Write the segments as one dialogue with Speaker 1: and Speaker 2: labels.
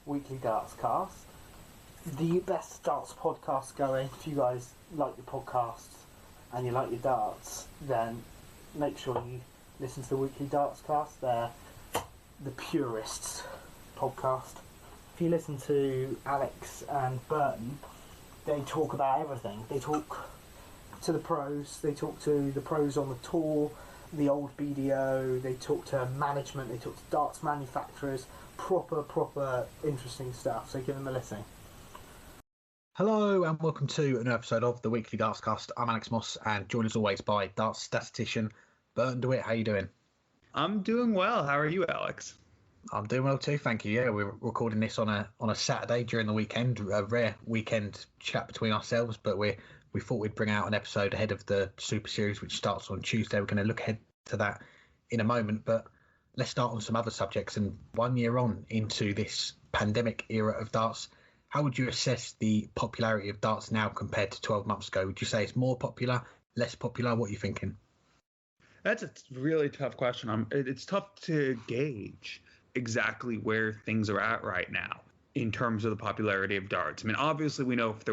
Speaker 1: Weekly Dartscast, the best darts podcast going. If you guys like your podcasts and you like your darts, then make sure you listen to the Weekly Dartscast. They're the purists podcast. If you listen to Alex and Burton, they talk about everything. They talk to the pros, they talk to the pros on the tour, the old BDO, they talk to management, they talk to darts manufacturers, proper interesting stuff, so give them a listen.
Speaker 2: Hello and welcome to a new episode of the Weekly Dartscast. I'm Alex Moss and joined as always by darts statistician Burton DeWitt. How you doing?
Speaker 3: I'm doing well. How are you, Alex?
Speaker 2: I'm doing well too, thank you. Yeah, we're recording this on a Saturday during the weekend, a rare weekend chat between ourselves, but we thought we'd bring out an episode ahead of the Super Series, which starts on Tuesday. We're going to look ahead to that in a moment, but let's start on some other subjects. And 1 year on into this pandemic era of darts, how would you assess the popularity of darts now compared to 12 months ago? Would you say it's more popular, less popular? What are you thinking?
Speaker 3: That's a really tough question. It's tough to gauge exactly where things are at right now in terms of the popularity of darts. I mean, obviously, we know if the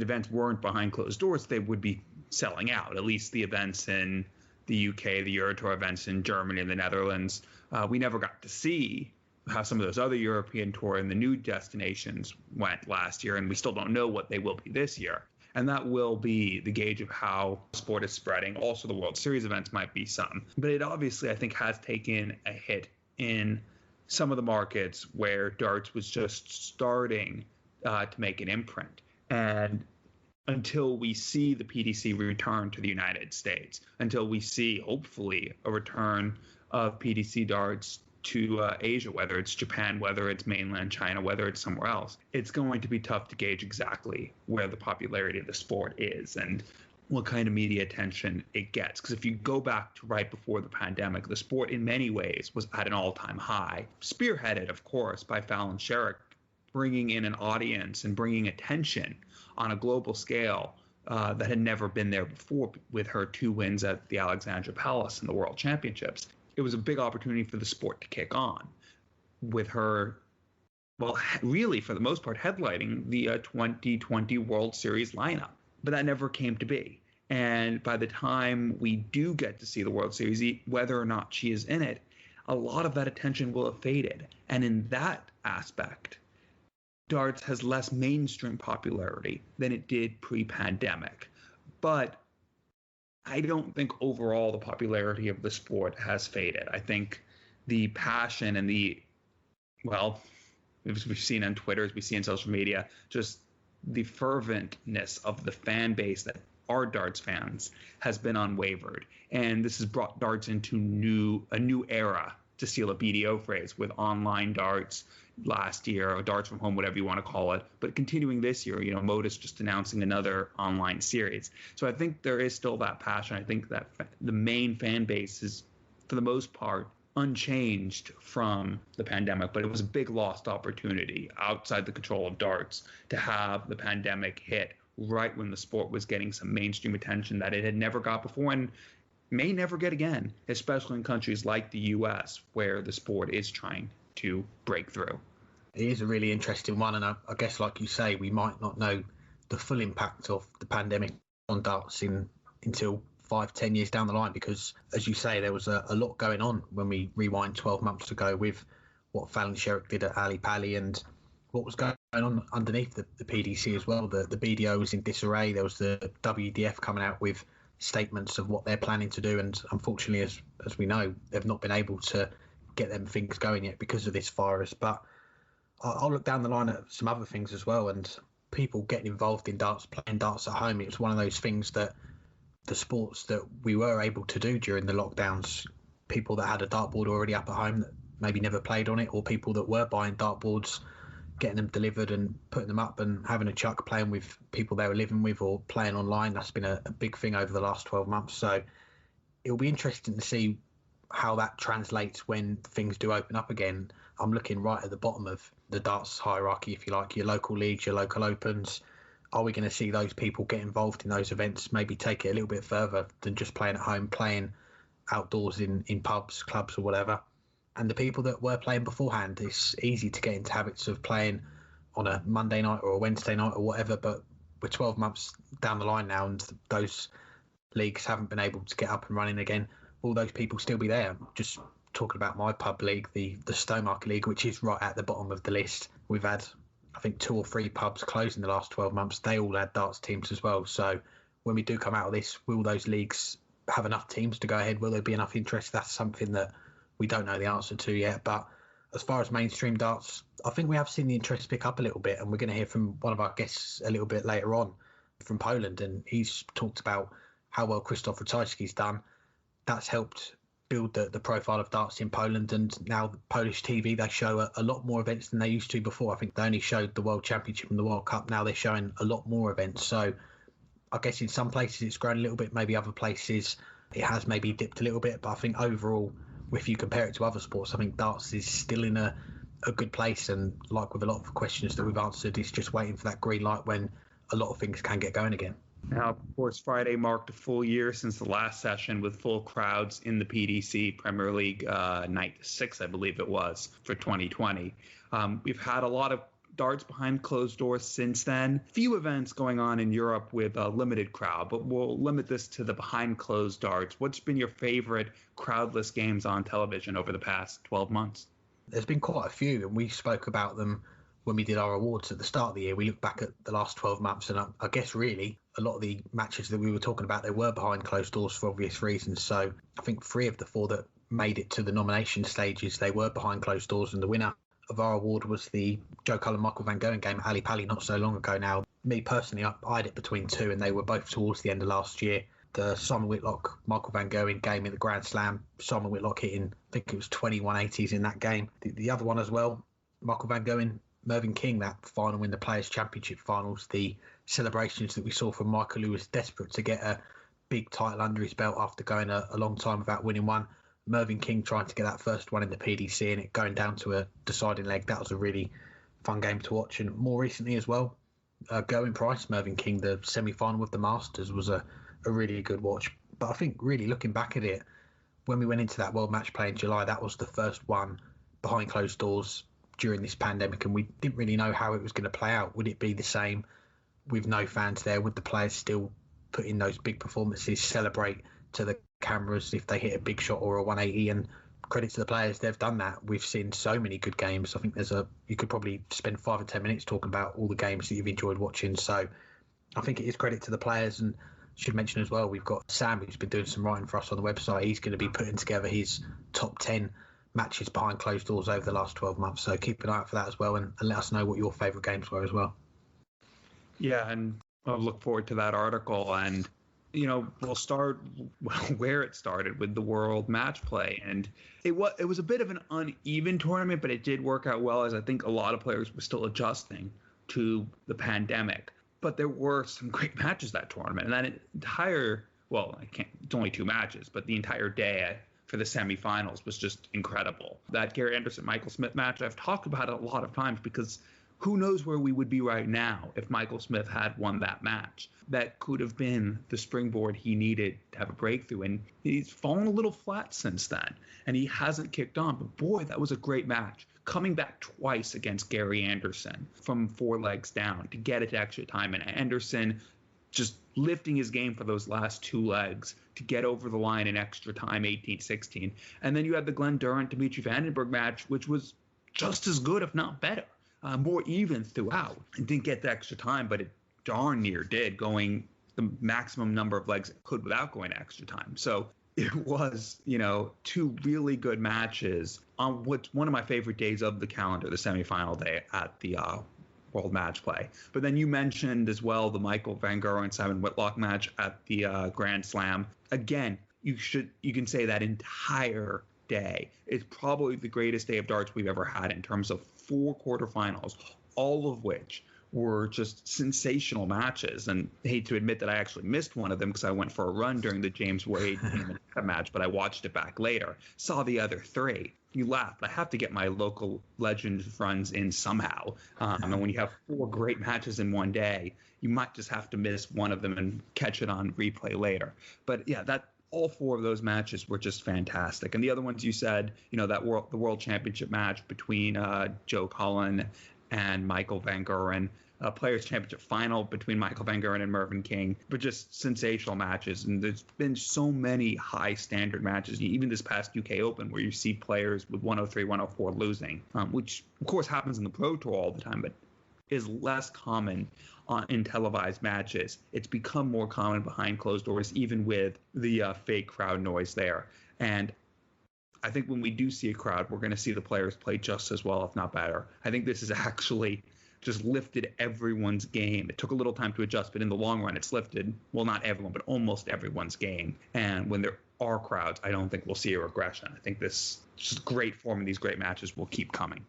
Speaker 3: events weren't behind closed doors, they would be selling out. At least the events in the UK, the Eurotour events in Germany and the Netherlands. We never got to see how some of those other European tour and the new destinations went last year, and we still don't know what they will be this year. And that will be the gauge of how sport is spreading. Also, the World Series events might be some. But it obviously, I think, has taken a hit in some of the markets where darts was just starting to make an imprint. And until we see the PDC return to the United States, until we see, hopefully, a return of PDC darts to Asia, whether it's Japan, whether it's mainland China, whether it's somewhere else, it's going to be tough to gauge exactly where the popularity of the sport is and what kind of media attention it gets. Because if you go back to right before the pandemic, the sport in many ways was at an all-time high, spearheaded, of course, by Fallon Sherrick, bringing in an audience and bringing attention on a global scale that had never been there before with her 2 wins at the Alexandra Palace in the World Championships. It was a big opportunity for the sport to kick on with her, well, really, for the most part, headlining the 2020 World Series lineup. But that never came to be. And by the time we do get to see the World Series, whether or not she is in it, a lot of that attention will have faded. And in that aspect, darts has less mainstream popularity than it did pre-pandemic. But I don't think overall the popularity of the sport has faded. I think the passion and as we've seen on Twitter, as we see in social media, just the ferventness of the fan base that are darts fans has been unwavered. And this has brought darts into a new era, to steal a BDO phrase, with online darts last year, or darts from home, whatever you want to call it. But continuing this year, Modus just announcing another online series. So I think there is still that passion. I think that the main fan base is, for the most part, unchanged from the pandemic, but it was a big lost opportunity outside the control of darts to have the pandemic hit right when the sport was getting some mainstream attention that it had never got before and may never get again, especially in countries like the US, where the sport is trying to break through.
Speaker 2: It is a really interesting one, and I guess, like you say, we might not know the full impact of the pandemic on darts until 5-10 years down the line, because, as you say, there was a lot going on when we rewind 12 months ago with what Fallon Sherrick did at Ali Pali and what was going on underneath the PDC as well. The BDO was in disarray. There was the WDF coming out with statements of what they're planning to do, and unfortunately, as we know, they've not been able to get them things going yet because of this virus. But I'll look down the line at some other things as well, and people getting involved in darts, playing darts at home. It was one of those things that the sports that we were able to do during the lockdowns, people that had a dartboard already up at home that maybe never played on it, or people that were buying dartboards, getting them delivered and putting them up and having a chuck, playing with people they were living with or playing online. That's been a big thing over the last 12 months. So it'll be interesting to see how that translates when things do open up again. I'm looking right at the bottom of the darts hierarchy, if you like, your local leagues, your local opens. Are we going to see those people get involved in those events, maybe take it a little bit further than just playing at home, playing outdoors in pubs, clubs or whatever? And the people that were playing beforehand, it's easy to get into habits of playing on a Monday night or a Wednesday night or whatever, but we're 12 months down the line now and those leagues haven't been able to get up and running again. Will those people still be there? Just talking about my pub league, the Stowmarket League, which is right at the bottom of the list. We've had, I think, 2 or 3 pubs close in the last 12 months. They all had darts teams as well. So when we do come out of this, will those leagues have enough teams to go ahead? Will there be enough interest? That's something that we don't know the answer to yet. But as far as mainstream darts, I think we have seen the interest pick up a little bit, and we're going to hear from one of our guests a little bit later on from Poland, and he's talked about how well Krzysztof Ratajski's done. That's helped build the profile of darts in Poland, and now the Polish TV, they show a lot more events than they used to before. I think they only showed the World Championship and the World Cup. Now they're showing a lot more events. So I guess in some places it's grown a little bit, maybe other places it has maybe dipped a little bit, but I think overall, if you compare it to other sports, I think darts is still in a good place, and like with a lot of questions that we've answered, it's just waiting for that green light when a lot of things can get going again.
Speaker 3: Now, of course, Friday marked a full year since the last session with full crowds in the PDC Premier League night 6, I believe it was, for 2020. We've had a lot of darts behind closed doors since then. Few events going on in Europe with a limited crowd, but we'll limit this to the behind closed darts. What's been your favorite crowdless games on television over the past 12 months?
Speaker 2: There's been quite a few, and we spoke about them when we did our awards at the start of the year. We look back at the last 12 months, and I guess really a lot of the matches that we were talking about, they were behind closed doors for obvious reasons. So I think 3 of the 4 that made it to the nomination stages, they were behind closed doors, and the winner of our award was the Joe Cullen Michael Van Gogh game at Ali Pally not so long ago now. Me personally, I had it between 2, and they were both towards the end of last year. The Simon Whitlock Michael Van Gogh game in the Grand Slam, Simon Whitlock hitting, I think it was 2180s in that game. The other one as well, Michael Van Gogh, Mervyn King, that final in the Players' Championship finals, the celebrations that we saw from Michael, who was desperate to get a big title under his belt after going a long time without winning one. Mervyn King trying to get that first one in the PDC and it going down to a deciding leg. That was a really fun game to watch. And more recently as well, Going Price, Mervyn King, the semi-final with the Masters was a really good watch. But I think really looking back at it, when we went into that World Match Play in July, that was the first one behind closed doors during this pandemic, and we didn't really know how it was going to play out. Would it be the same with no fans there? Would the players still put in those big performances, celebrate to the cameras if they hit a big shot or a 180? And credit to the players, they've done that. We've seen so many good games. I think you could probably spend 5 or 10 minutes talking about all the games that you've enjoyed watching. So I think it is credit to the players. And should mention as well, we've got Sam, who's been doing some writing for us on the website. He's going to be putting together his top 10 matches behind closed doors over the last 12 months. So keep an eye out for that as well, and let us know what your favourite games were as well.
Speaker 3: Yeah, and I'll look forward to that article. And, we'll start where it started with the World Match Play. And it was a bit of an uneven tournament, but it did work out well, as I think a lot of players were still adjusting to the pandemic. But there were some great matches that tournament. And that it's only 2 matches, but the entire day for the semifinals was just incredible. That Gary Anderson-Michael Smith match, I've talked about it a lot of times because who knows where we would be right now if Michael Smith had won that match. That could have been the springboard he needed to have a breakthrough, and he's fallen a little flat since then, and he hasn't kicked on. But boy, that was a great match. Coming back twice against Gary Anderson from 4 legs down to get it to extra time, and Anderson just lifting his game for those last 2 legs to get over the line in extra time, 18-16. And then you had the Glenn Durrant-Dimitri Vandenberg match, which was just as good, if not better, more even throughout. It didn't get the extra time, but it darn near did, going the maximum number of legs it could without going to extra time. So it was, 2 really good matches on what's one of my favorite days of the calendar, the semifinal day at the World Match Play. But then you mentioned as well the Michael Van Gogh and Simon Whitlock match at the Grand Slam. Again, you can say that entire day is probably the greatest day of darts we've ever had in terms of 4 quarterfinals, all of which were just sensational matches. And I hate to admit that I actually missed one of them because I went for a run during the James Wade match, but I watched it back later, saw the other 3. You laugh, but I have to get my local legend runs in somehow. And when you have 4 great matches in one day, you might just have to miss one of them and catch it on replay later. But yeah, that all four of those matches were just fantastic. And the other ones you said, the World Championship match between Joe Cullen and Michael Van Guren, Players Championship final between Michael Van Guren and Mervyn King, but just sensational matches. And there's been so many high standard matches, even this past UK Open, where you see players with 103, 104 losing, which of course happens in the Pro Tour all the time, but is less common in televised matches. It's become more common behind closed doors, even with the fake crowd noise there. And I think when we do see a crowd, we're going to see the players play just as well, if not better. I think this has actually just lifted everyone's game. It took a little time to adjust, but in the long run, it's lifted, well, not everyone, but almost everyone's game. And when there are crowds, I don't think we'll see a regression. I think this just great form of these great matches will keep coming.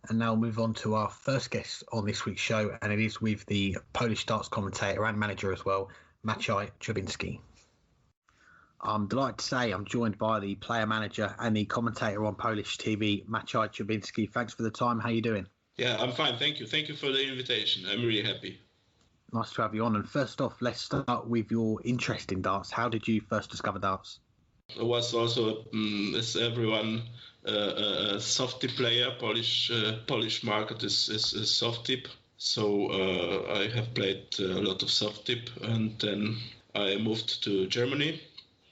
Speaker 2: And now we'll move on to our first guest on this week's show, and it is with the Polish darts commentator and manager as well, Maciej Chorbinski. I'm delighted to say I'm joined by the player manager and the commentator on Polish TV, Maciej Chorbinski. Thanks for the time. How are you doing?
Speaker 4: Yeah, I'm fine. Thank you. Thank you for the invitation. I'm really happy.
Speaker 2: Nice to have you on. And first off, let's start with your interest in darts. How did you first discover darts?
Speaker 4: I was also, as everyone, a soft tip player. Polish market is soft tip, so I have played a lot of soft tip, and then I moved to Germany.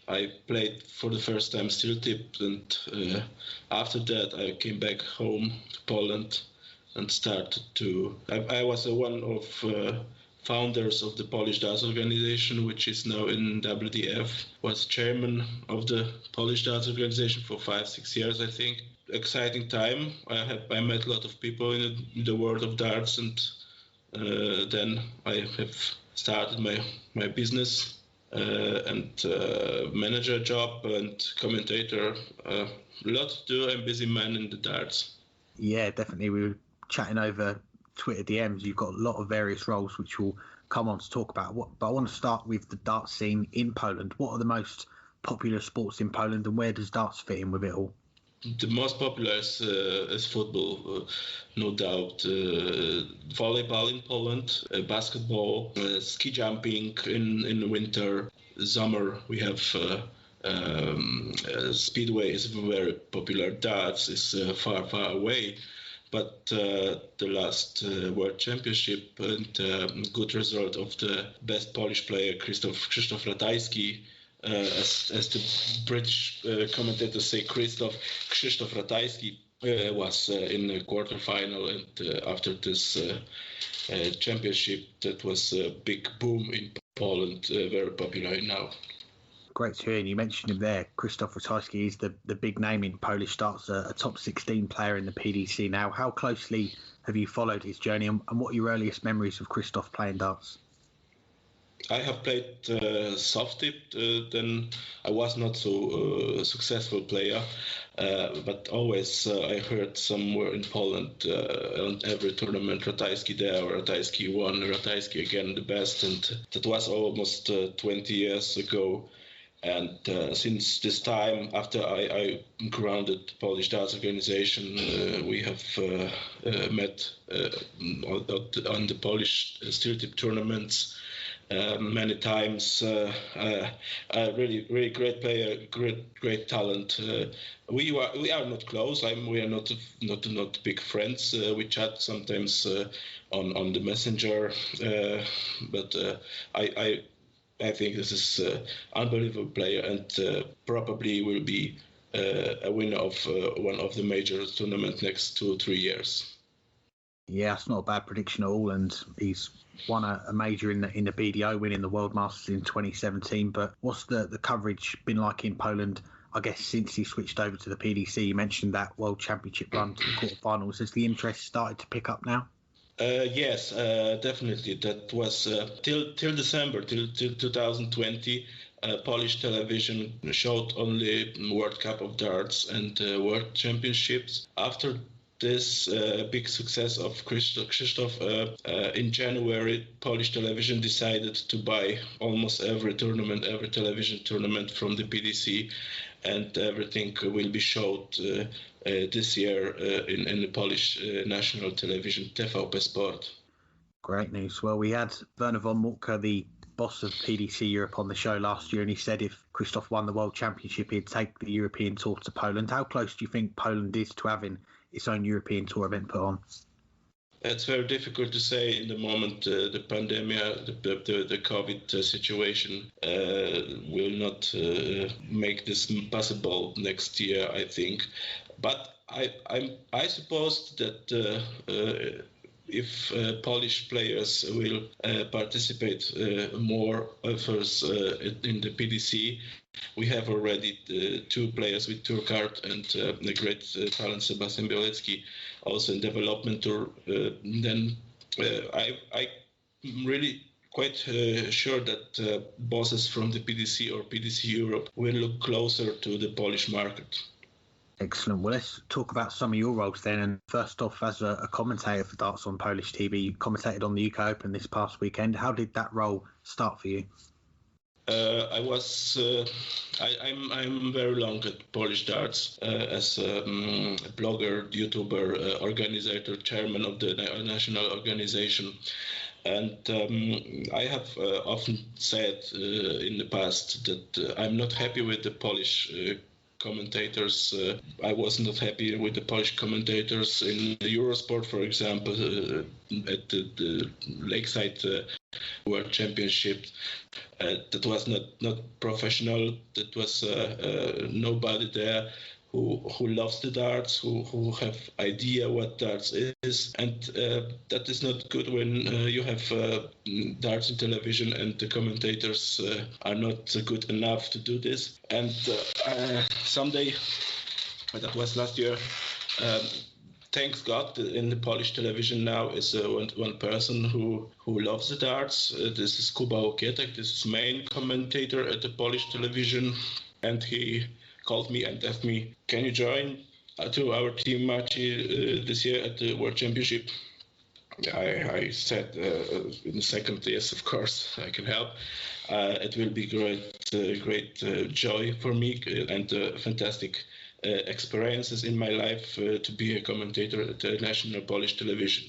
Speaker 4: I played for the first time steel tip, and after that I came back home to Poland and started to. I was one of founders of the Polish Darts organization, which is now in WDF. Was chairman of the Polish Darts organization for 5-6 years, I think. Exciting time. I met a lot of people in the world of darts, and then I have started my business and manager job and commentator. A lot to do. I'm a busy man in the darts.
Speaker 2: Yeah, definitely. We were chatting over Twitter DMs. You've got a lot of various roles which we'll come on to talk about. But I want to start with the darts scene in Poland. What are the most popular sports in Poland, and where does darts fit in with it all?
Speaker 4: The most popular is football, no doubt. Volleyball in Poland, basketball, ski jumping in winter, summer. We have speedway is very popular. Darts is far away. But the last World Championship and good result of the best Polish player, Krzysztof Ratajski, as the British commentators say, Kristoff, Krzysztof Ratajski was in the quarterfinal, and after this championship, that was a big boom in Poland, very popular now.
Speaker 2: Great to hear. And you mentioned him there. Krzysztof Ratajski is the big name in Polish darts, a top 16 player in the PDC now. How closely have you followed his journey, and what are your earliest memories of Kristoff playing darts?
Speaker 4: I have played soft tip, then I was not so successful player, but always I heard somewhere in Poland on every tournament, Ratajski there, Ratajski won, Ratajski again the best, and that was almost 20 years ago. And since this time, after I grounded Polish Darts organization, we have met on the Polish steel tip tournaments many times. Really great player, great talent. We are not close. We are not big friends. We chat sometimes on the messenger, but I think this is an unbelievable player, and probably will be a winner of one of the major tournaments next 2 or 3 years.
Speaker 2: Yeah, it's not a bad prediction at all, and he's won a major in the BDO, winning the World Masters in 2017. But what's the coverage been like in Poland, I guess, since he switched over to the PDC? You mentioned that World Championship run to the quarterfinals. Has the interest started to pick up now?
Speaker 4: Yes, definitely. That was till December, till 2020. Polish television showed only World Cup of Darts and World Championships. After this big success of Kristoff, in January, Polish television decided to buy almost every television tournament from the PDC, and everything will be showed this year in the Polish national television, TVP Sport.
Speaker 2: Great news. Well, we had Werner von Moltke, the boss of PDC Europe on the show last year, and he said if Kristoff won the World Championship, he'd take the European Tour to Poland. How close do you think Poland is to having its own European Tour event put on?
Speaker 4: It's very difficult to say in the moment. The pandemic, the COVID situation will not make this possible next year, I think. But I suppose that if Polish players will participate more first in the PDC, we have already 2 players with tour card and the great talent Sebastian Bialecki also in development tour. Then I'm really quite sure that bosses from the PDC or PDC Europe will look closer to the Polish market.
Speaker 2: Excellent. Well, let's talk about some of your roles then. And first off, as a commentator for Darts on Polish TV, you commentated on the UK Open this past weekend. How did that role start for you? I'm very long at Polish Darts as a blogger, YouTuber, organizer, chairman of the national organization. And I have often said in the past that I'm not happy with the Polish commentators. I was not happy with the Polish commentators in the Eurosport, for example, at the Lakeside World Championship. That was not professional. That was nobody there who loves the darts, who have idea what darts is, and that is not good when you have darts in television and the commentators are not good enough to do this. And someday, that was last year, thanks God, in the Polish television now is one person who loves the darts. This is Kuba Okietek. This is main commentator at the Polish television, and he called me and asked me, "Can you join to our team, Maciej, this year at the World Championship?" I said in a second, yes, of course, I can help. It will be great joy for me and fantastic experiences in my life to be a commentator at the national Polish television.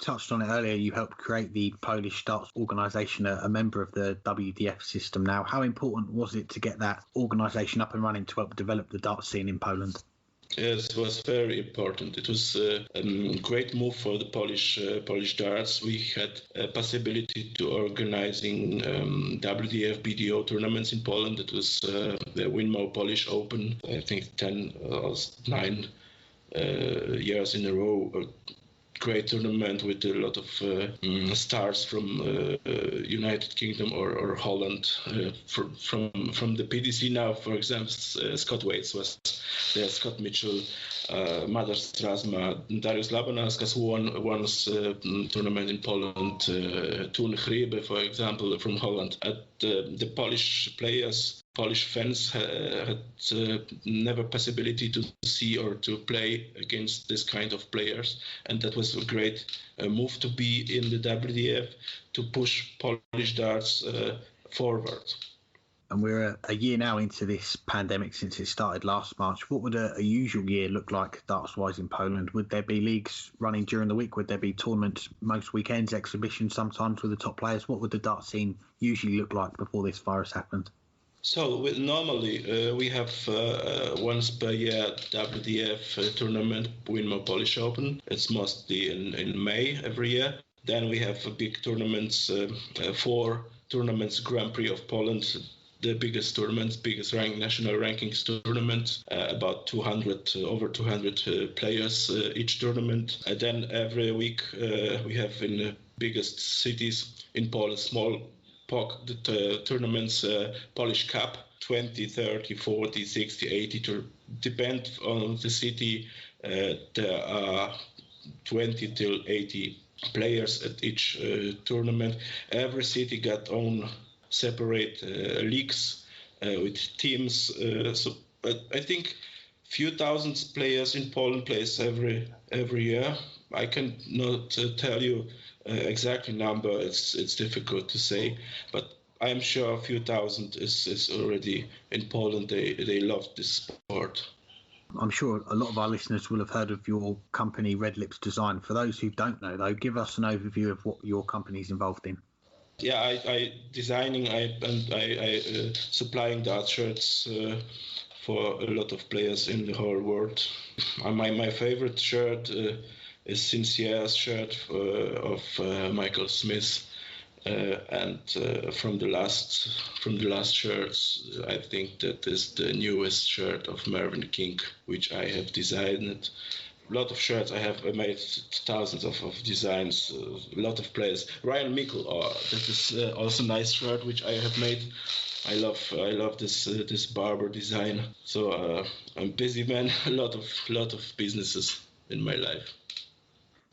Speaker 2: Touched on it earlier, you helped create the Polish Darts organisation, a member of the WDF system now. How important was it to get that organisation up and running to help develop the darts scene in Poland?
Speaker 4: Yes, it was very important. It was a great move for the Polish darts. We had a possibility to organizing WDF BDO tournaments in Poland. It was the Winmau Polish Open, I think 10 or 9 years in a row. Great tournament with a lot of stars from United Kingdom or Holland. From the PDC now, for example, Scott Waits was there, Scott Mitchell, Madar Strasma, Dariusz Labanaskas won tournament in Poland, Toon Griebe, for example, from Holland. The Polish players, Polish fans had never possibility to see or to play against this kind of players, and that was a great move to be in the WDF to push Polish darts forward.
Speaker 2: And we're a year now into this pandemic since it started last March. What would a usual year look like darts-wise in Poland? Would there be leagues running during the week? Would there be tournaments most weekends, exhibitions sometimes with the top players? What would the dart scene usually look like before this virus happened?
Speaker 4: So normally we have once per year WDF tournament, Winmau Polish Open. It's mostly in May every year. Then we have big tournaments, 4 tournaments, Grand Prix of Poland, the biggest tournaments, national rankings tournament, about over 200 players each tournament. And then every week we have in the biggest cities in Poland, small the tournaments, Polish Cup, 20, 30, 40, 60, 80, to depend on the city. There are 20 till 80 players at each tournament. Every city got own separate leagues with teams. So I think few thousands players in Poland plays every year. I can not tell you exactly number. It's difficult to say, but I'm sure a few thousand is already in Poland. They love this sport.
Speaker 2: I'm sure a lot of our listeners will have heard of your company, Red Lips Design. For those who don't know, though, give us an overview of what your company is involved in.
Speaker 4: Yeah, I designing I supplying dart shirts for a lot of players in the whole world. My favorite shirt is Sinciere's shirt of Michael Smith, and from the last shirts, I think that is the newest shirt of Mervyn King, which I have designed. A lot of shirts. I have made thousands of designs. A lot of players. Ryan Mickle, that is also a nice shirt which I have made. I love this barber design. So I'm busy man. A lot of businesses in my life.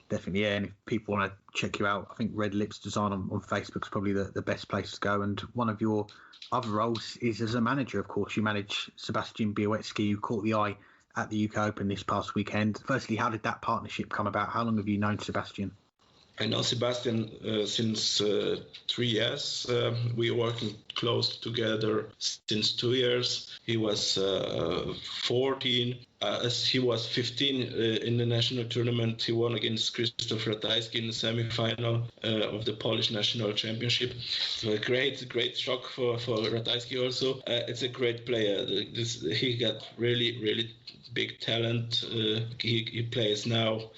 Speaker 2: Definitely, yeah. And if people want to check you out, I think Red Lips Design on Facebook is probably the best place to go. And one of your other roles is as a manager, of course. You manage Sebastian Bialecki, who caught the eye at the UK Open this past weekend. Firstly, how did that partnership come about? How long have you known Sebastian?
Speaker 4: I know Sebastian since 3 years. We are working close together since 2 years. He was 14. As he was 15 in the national tournament, he won against Krzysztof Ratajski in the semi-final of the Polish national championship. So a great shock for Ratajski also. It's a great player. He got really big talent. He plays now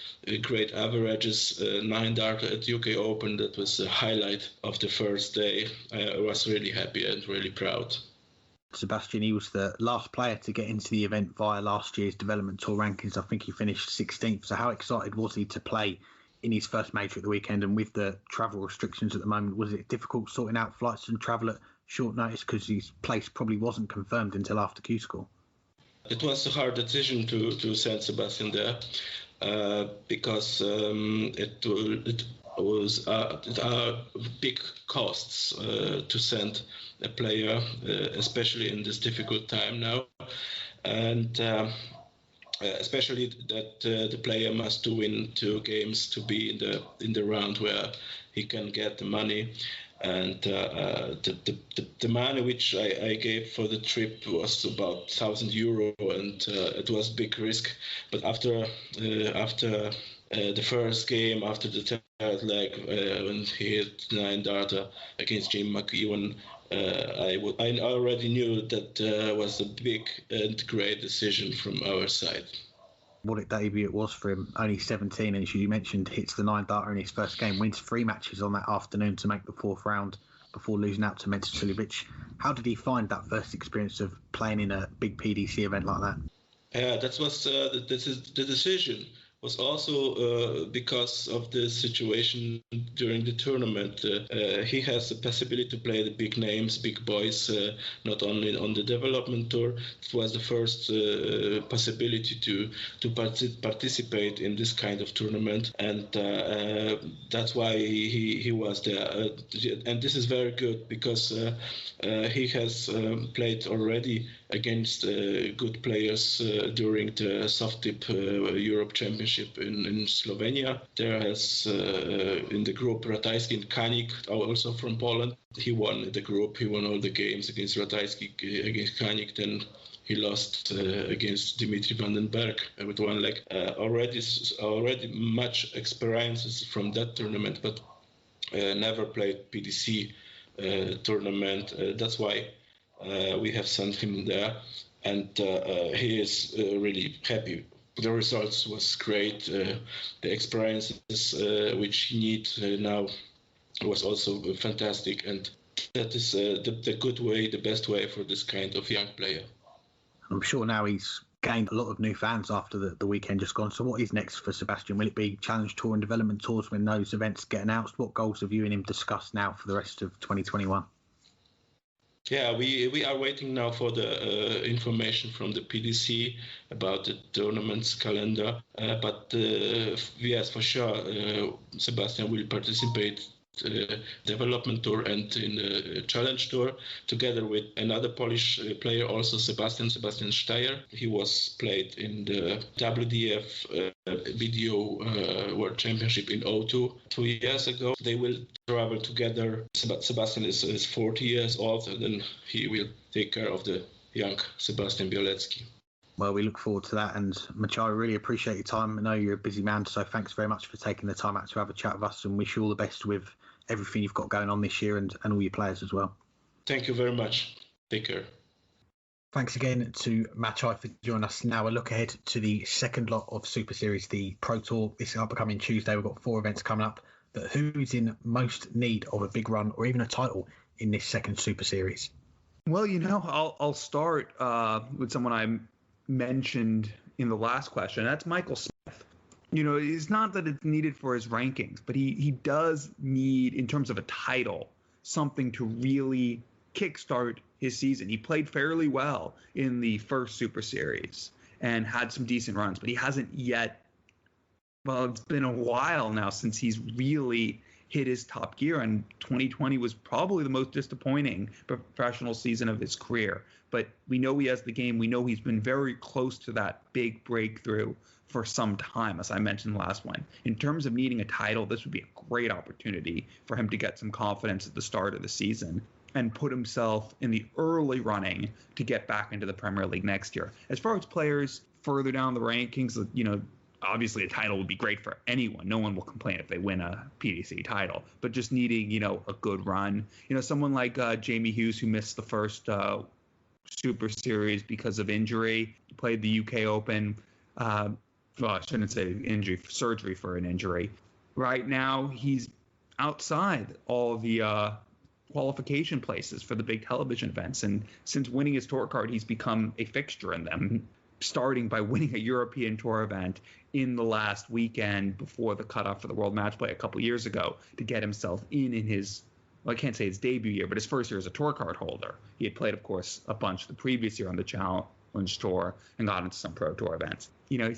Speaker 4: great averages, 9 dart at UK Open. That was the highlight of the first day. I was really happy and really proud.
Speaker 2: Sebastian, he was the last player to get into the event via last year's development tour rankings. I think he finished 16th. So how excited was he to play in his first major at the weekend? And with the travel restrictions at the moment, was it difficult sorting out flights and travel at short notice because his place probably wasn't confirmed until after Q-School?
Speaker 4: It was a hard decision to send Sebastian there because it was big costs to send a player, especially in this difficult time now, and especially that the player must win 2 games to be in the round where he can get the money. And the money which I gave for the trip was about €1,000, and it was big risk. But after the first game, after the third leg, when he hit 9 dart against Jim McEwan, I already knew that was a big and great decision from our side.
Speaker 2: What a debut it was for him, only 17, and as you mentioned, hits the 9 darter in his first game, wins 3 matches on that afternoon to make the 4th round before losing out to Mensah Suljovic. How did he find that first experience of playing in a big PDC event like that?
Speaker 4: Yeah, that was the decision was also because of the situation during the tournament. He has the possibility to play the big names, big boys, not only on the development tour. It was the first possibility to participate in this kind of tournament, and that's why he was there. And this is very good because he has played already against good players during the soft tip Europe Championship in Slovenia. There has in the group Ratajski and Kanik, also from Poland. He won the group. He won all the games against Ratajski, against Kanik. Then he lost against Dimitri Vandenberg with 1 leg. Already much experiences from that tournament, but never played PDC tournament. That's why we have sent him there, and he is really happy. The results was great. The experiences which he needs now was also fantastic, and that is the good way, the best way for this kind of young player.
Speaker 2: I'm sure now he's gained a lot of new fans after the weekend just gone. So what is next for Sebastian? Will it be Challenge Tour and Development Tours when those events get announced? What goals have you and him discussed now for the rest of 2021?
Speaker 4: Yeah, we are waiting now for the information from the PDC about the tournament's calendar. But yes, for sure, Sebastian will participate development tour and in the challenge tour together with another Polish player, also Sebastian Steyer. He was played in the WDF video World Championship in O2 2 years ago. They will travel together. Sebastian is 40 years old, and then he will take care of the young Sebastian Bialecki.
Speaker 2: Well, we look forward to that. And Maciej, I really appreciate your time. I know you're a busy man, so thanks very much for taking the time out to have a chat with us, and wish you all the best with everything you've got going on this year and all your players as well.
Speaker 4: Thank you very much. Take care.
Speaker 2: Thanks again to Maciej for joining us. Now a look ahead to the second lot of Super Series, the Pro Tour. This is upcoming Tuesday. We've got 4 events coming up. But who's in most need of a big run or even a title in this second Super Series?
Speaker 3: Well, I'll start with someone I mentioned in the last question. That's Michael Smith. It's not that it's needed for his rankings, but he does need, in terms of a title, something to really kickstart his season. He played fairly well in the first Super Series and had some decent runs, but he hasn't yet. Well, it's been a while now since he's really hit his top gear, and 2020 was probably the most disappointing professional season of his career. But we know he has the game. We know he's been very close to that big breakthrough for some time, as I mentioned last one. In terms of needing a title, this would be a great opportunity for him to get some confidence at the start of the season and put himself in the early running to get back into the Premier League next year. As far as players further down the rankings, obviously a title would be great for anyone. No one will complain if they win a PDC title, but just needing, a good run. Someone like Jamie Hughes, who missed the first Super Series because of injury, played the UK Open. Well, I shouldn't say injury, surgery for an injury. Right now, he's outside all the qualification places for the big television events. And since winning his tour card, he's become a fixture in them, starting by winning a European Tour event in the last weekend before the cutoff for the World Match Play a couple years ago to get himself in his, well, I can't say his debut year, but his first year as a tour card holder. He had played, of course, a bunch the previous year on the Challenge Tour and got into some Pro Tour events.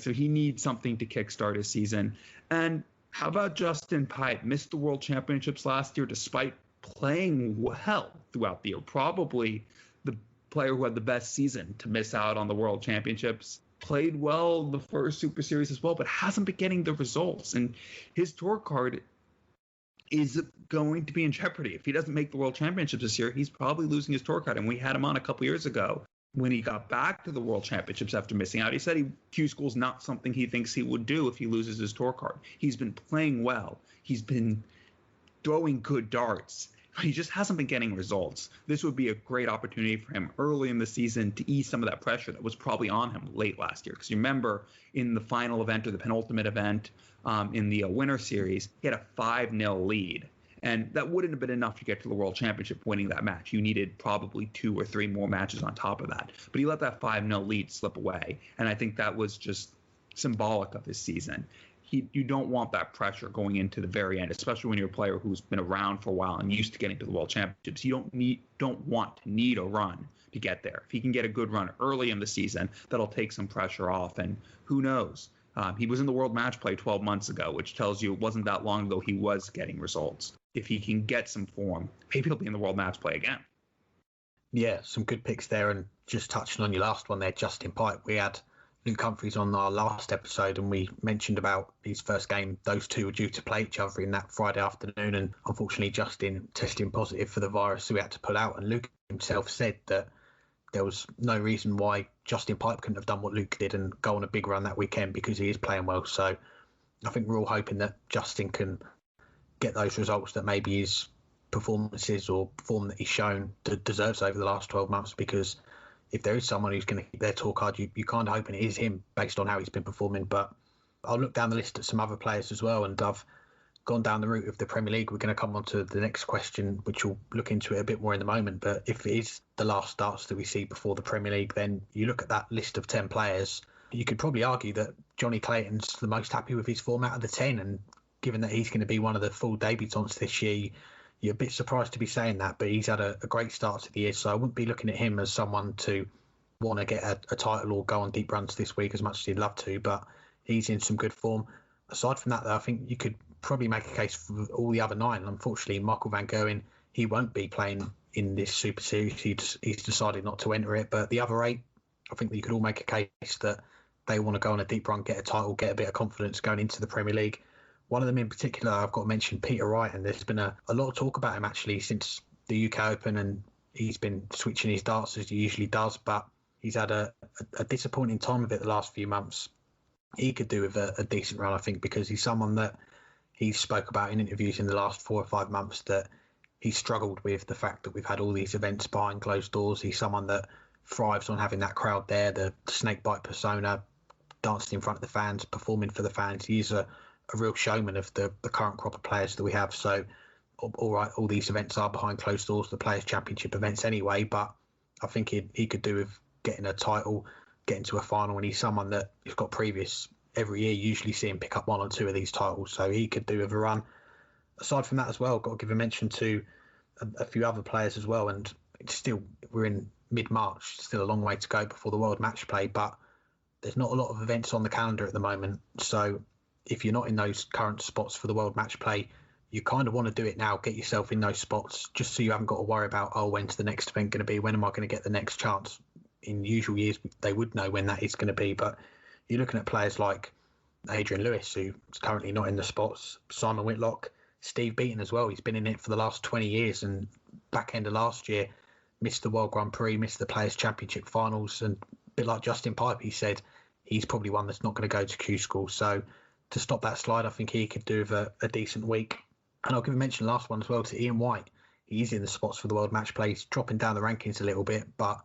Speaker 3: So he needs something to kickstart his season. And how about Justin Pipe? Missed the World Championships last year despite playing well throughout the year. Probably the player who had the best season to miss out on the World Championships. Played well the first Super Series as well, but hasn't been getting the results. And his tour card is going to be in jeopardy. If he doesn't make the World Championships this year, he's probably losing his tour card. And we had him on a couple years ago when he got back to the World Championships after missing out. He said Q School's not something he thinks he would do if he loses his tour card. He's been playing well. He's been throwing good darts. He just hasn't been getting results. This would be a great opportunity for him early in the season to ease some of that pressure that was probably on him late last year. Because you remember in the final event or the penultimate event in the Winter Series, he had a 5-0 lead. And that wouldn't have been enough to get to the World Championship winning that match. You needed probably 2 or 3 more matches on top of that. But he let that 5-0 lead slip away. And I think that was just symbolic of his season. You don't want that pressure going into the very end, especially when you're a player who's been around for a while and used to getting to the World Championships. You don't want to need a run to get there. If he can get a good run early in the season, that'll take some pressure off. And who knows? He was in the World Match Play 12 months ago, which tells you it wasn't that long ago he was getting results. If he can get some form, maybe he'll be in the World Match Play again.
Speaker 2: Yeah, some good picks there. And just touching on your last one there, Justin Pipe, we had Luke Humphries on our last episode and we mentioned about his first game. Those two were due to play each other in that Friday afternoon, and unfortunately Justin testing positive for the virus, so we had to pull out. And Luke himself said that there was no reason why Justin Pipe couldn't have done what Luke did and go on a big run that weekend, because he is playing well. So I think we're all hoping that Justin can get those results that maybe his performances or form that he's shown deserves over the last 12 months, because if there is someone who's going to keep their tour card, you kind of hoping it is him based on how he's been performing. But I'll look down the list at some other players as well, and I've gone down the route of the Premier League. We're going to come on to the next question, which we'll look into it a bit more in the moment. But if it is the last starts that we see before the Premier League, then you look at that list of 10 players, you could probably argue that Johnny Clayton's the most happy with his form out of the 10. And given that he's going to be one of the full debutants this year, you're a bit surprised to be saying that, but he's had a great start to the year, so I wouldn't be looking at him as someone to want to get a title or go on deep runs this week as much as he'd love to, but he's in some good form. Aside from that, though, I think you could probably make a case for all the other 9. Unfortunately, Michael van Gerwen, he won't be playing in this Super Series. He's decided not to enter it, but the other 8, I think that you could all make a case that they want to go on a deep run, get a title, get a bit of confidence going into the Premier League. One of them in particular, I've got to mention Peter Wright, and there's been a lot of talk about him actually since the UK Open, and he's been switching his darts as he usually does, but he's had a disappointing time of it the last few months. He could do with a decent run, I think, because he's someone that he spoke about in interviews in the last 4 or 5 months that he struggled with the fact that we've had all these events behind closed doors. He's someone that thrives on having that crowd there, the snakebite persona, dancing in front of the fans, performing for the fans. He's a real showman of the current crop of players that we have. So, all right, all these events are behind closed doors, the Players' Championship events anyway, but I think he could do with getting a title, getting to a final, and he's someone that has got previous every year. Usually see him pick up 1 or 2 of these titles, so he could do with a run. Aside from that as well, got to give a mention to a few other players as well, and it's still, we're in mid-March, still a long way to go before the World Match Play, but there's not a lot of events on the calendar at the moment, so if you're not in those current spots for the World Match Play, you kind of want to do it now, get yourself in those spots, just so you haven't got to worry about, oh, when's the next event going to be, when am I going to get the next chance? In usual years, they would know when that is going to be, but you're looking at players like Adrian Lewis, who's currently not in the spots, Simon Whitlock, Steve Beaton as well. He's been in it for the last 20 years, and back end of last year, missed the World Grand Prix, missed the Players' Championship finals, and a bit like Justin Pipe, he said he's probably one that's not going to go to Q School. So to stop that slide, I think he could do with a decent week. And I'll give a mention last one as well to Ian White. He's in the spots for the World Match Play. He's dropping down the rankings a little bit, but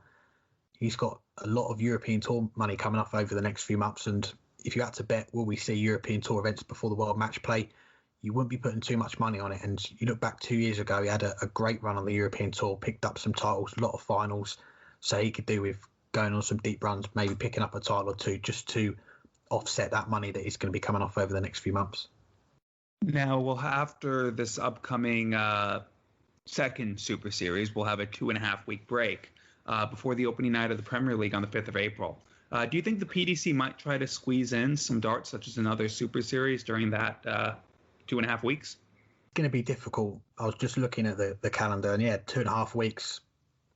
Speaker 2: he's got a lot of European Tour money coming up over the next few months. And if you had to bet, will we see European Tour events before the World Match Play? You wouldn't be putting too much money on it. And you look back 2 years ago, he had a great run on the European Tour, picked up some titles, a lot of finals. So he could do with going on some deep runs, maybe picking up a title or two just to offset that money that he's going to be coming off over the next few months.
Speaker 3: Now, after this upcoming second Super Series, we'll have a 2.5-week break before the opening night of the Premier League on the 5th of April. Do you think the PDC might try to squeeze in some darts, such as another Super Series, during that 2.5 weeks?
Speaker 2: It's going to be difficult. I was just looking at the calendar, and 2.5 weeks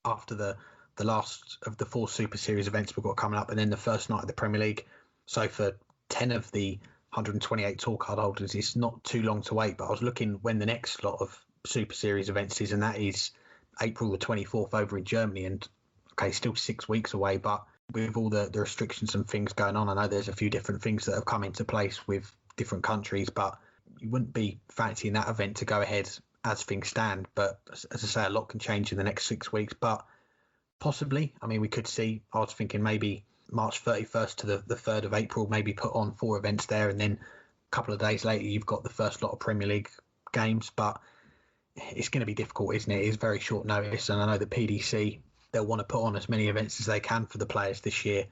Speaker 2: after the last of the 4 Super Series events we've got coming up, and then the first night of the Premier League. So for 10 of the 128 tour card holders, it's not too long to wait. But I was looking when the next lot of Super Series events is, and that is April the 24th over in Germany. And okay, still 6 weeks away, but with all the restrictions and things going on, I know there's a few different things that have come into place with different countries, but you wouldn't be fancying that event to go ahead as things stand. But as I say, a lot can change in the next 6 weeks, but possibly, I mean, we could see, I was thinking maybe March 31st to the 3rd of April, maybe put on 4 events there, and then a couple of days later you've got the first lot of Premier League games. But it's going to be difficult, isn't it? It's very short notice, and I know the PDC, they'll want to put on as many events as they can for the players this year,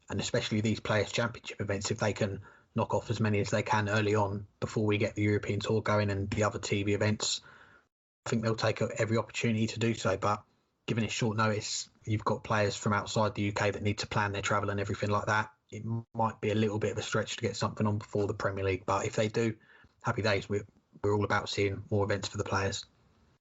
Speaker 2: and especially these Players' Championship events, if they can knock off as many as they can early on before we get the European Tour going and the other TV events. I think they'll take every opportunity to do so, but given it's short notice, you've got players from outside the UK that need to plan their travel and everything like that. It might be a little bit of a stretch to get something on before the Premier League, but if they do, happy days. We're all about seeing more events for the players.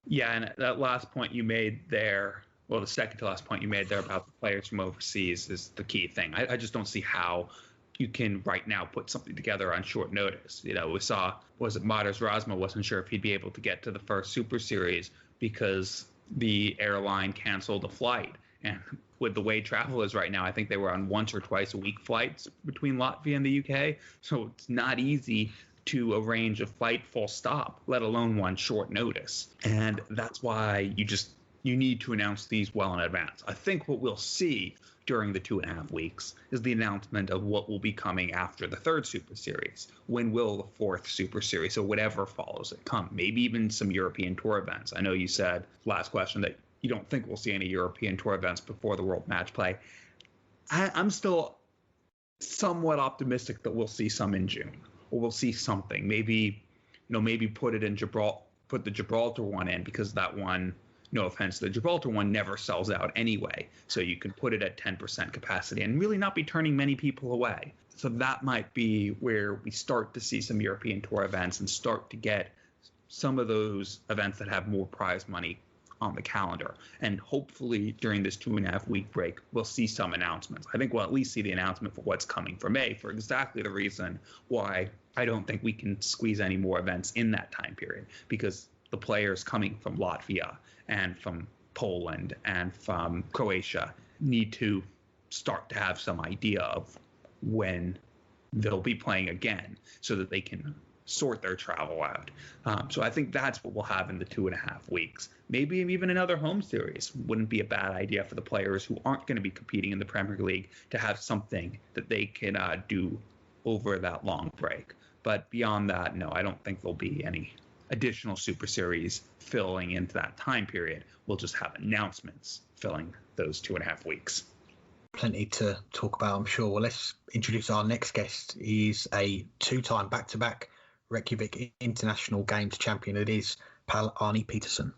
Speaker 3: Yeah, and that last point you made there, well, the second to last point you made there about the players from overseas is the key thing. I just don't see how you can right now put something together on short notice. You know, we saw, was it Matters Rasma wasn't sure if he'd be able to get to the first Super Series because the airline canceled a flight. And with the way travel is right now, I think they were on once or twice a week flights between Latvia and the UK. So it's not easy to arrange a flight full stop, let alone one short notice. And that's why you need to announce these well in advance. I think what we'll see during the 2.5 weeks is the announcement of what will be coming after the 3rd Super Series. When will the 4th Super Series, so whatever follows it, come? Maybe even some European Tour events. I know you said, last question, that you don't think we'll see any European Tour events before the World Match Play. I'm still somewhat optimistic that we'll see some in June, or we'll see something. Maybe put the Gibraltar one in, because that one, no offense, the Gibraltar one never sells out anyway. So you can put it at 10% capacity and really not be turning many people away. So that might be where we start to see some European Tour events and start to get some of those events that have more prize money on the calendar. And hopefully during this 2.5 week break, we'll see some announcements. I think we'll at least see the announcement for what's coming for May, for exactly the reason why I don't think we can squeeze any more events in that time period, because the players coming from Latvia and from Poland and from Croatia need to start to have some idea of when they'll be playing again, so that they can sort their travel out. So I think that's what we'll have in the 2.5 weeks. Maybe even another home series wouldn't be a bad idea for the players who aren't going to be competing in the Premier League to have something that they can do over that long break. But beyond that, no, I don't think there'll be any additional Super Series filling into that time period. We'll just have announcements filling those 2.5 weeks.
Speaker 2: Plenty to talk about, I'm sure. Well, let's introduce our next guest. He's a 2-time back-to-back Reykjavik International Games champion. It is Pall Arni Petursson.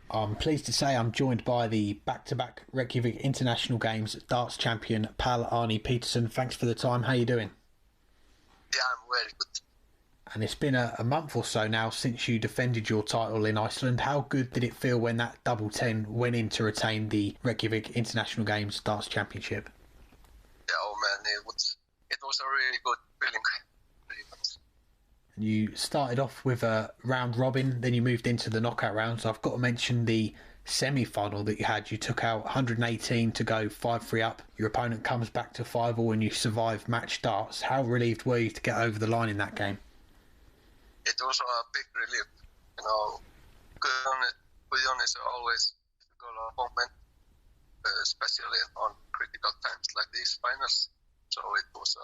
Speaker 2: I'm pleased to say I'm joined by the back-to-back Reykjavik International Games darts champion, Pall Arni Petursson. Thanks for the time. How are you doing?
Speaker 5: Yeah, I'm very good.
Speaker 2: And it's been a month or so now since you defended your title in Iceland. How good did it feel when that double 10 went in to retain the Reykjavik International Games Darts Championship?
Speaker 5: Yeah, oh man, it was a really good feeling. Really good.
Speaker 2: You started off with a round robin, then you moved into the knockout rounds. I've got to mention the semi-final that you had. You took out 118 to go 5-3 up. Your opponent comes back to 5-all and you survive match darts. How relieved were you to get over the line in that game?
Speaker 5: It was a big relief. You know, Guðjón is always a difficult opponent, especially on critical times like these finals. So it was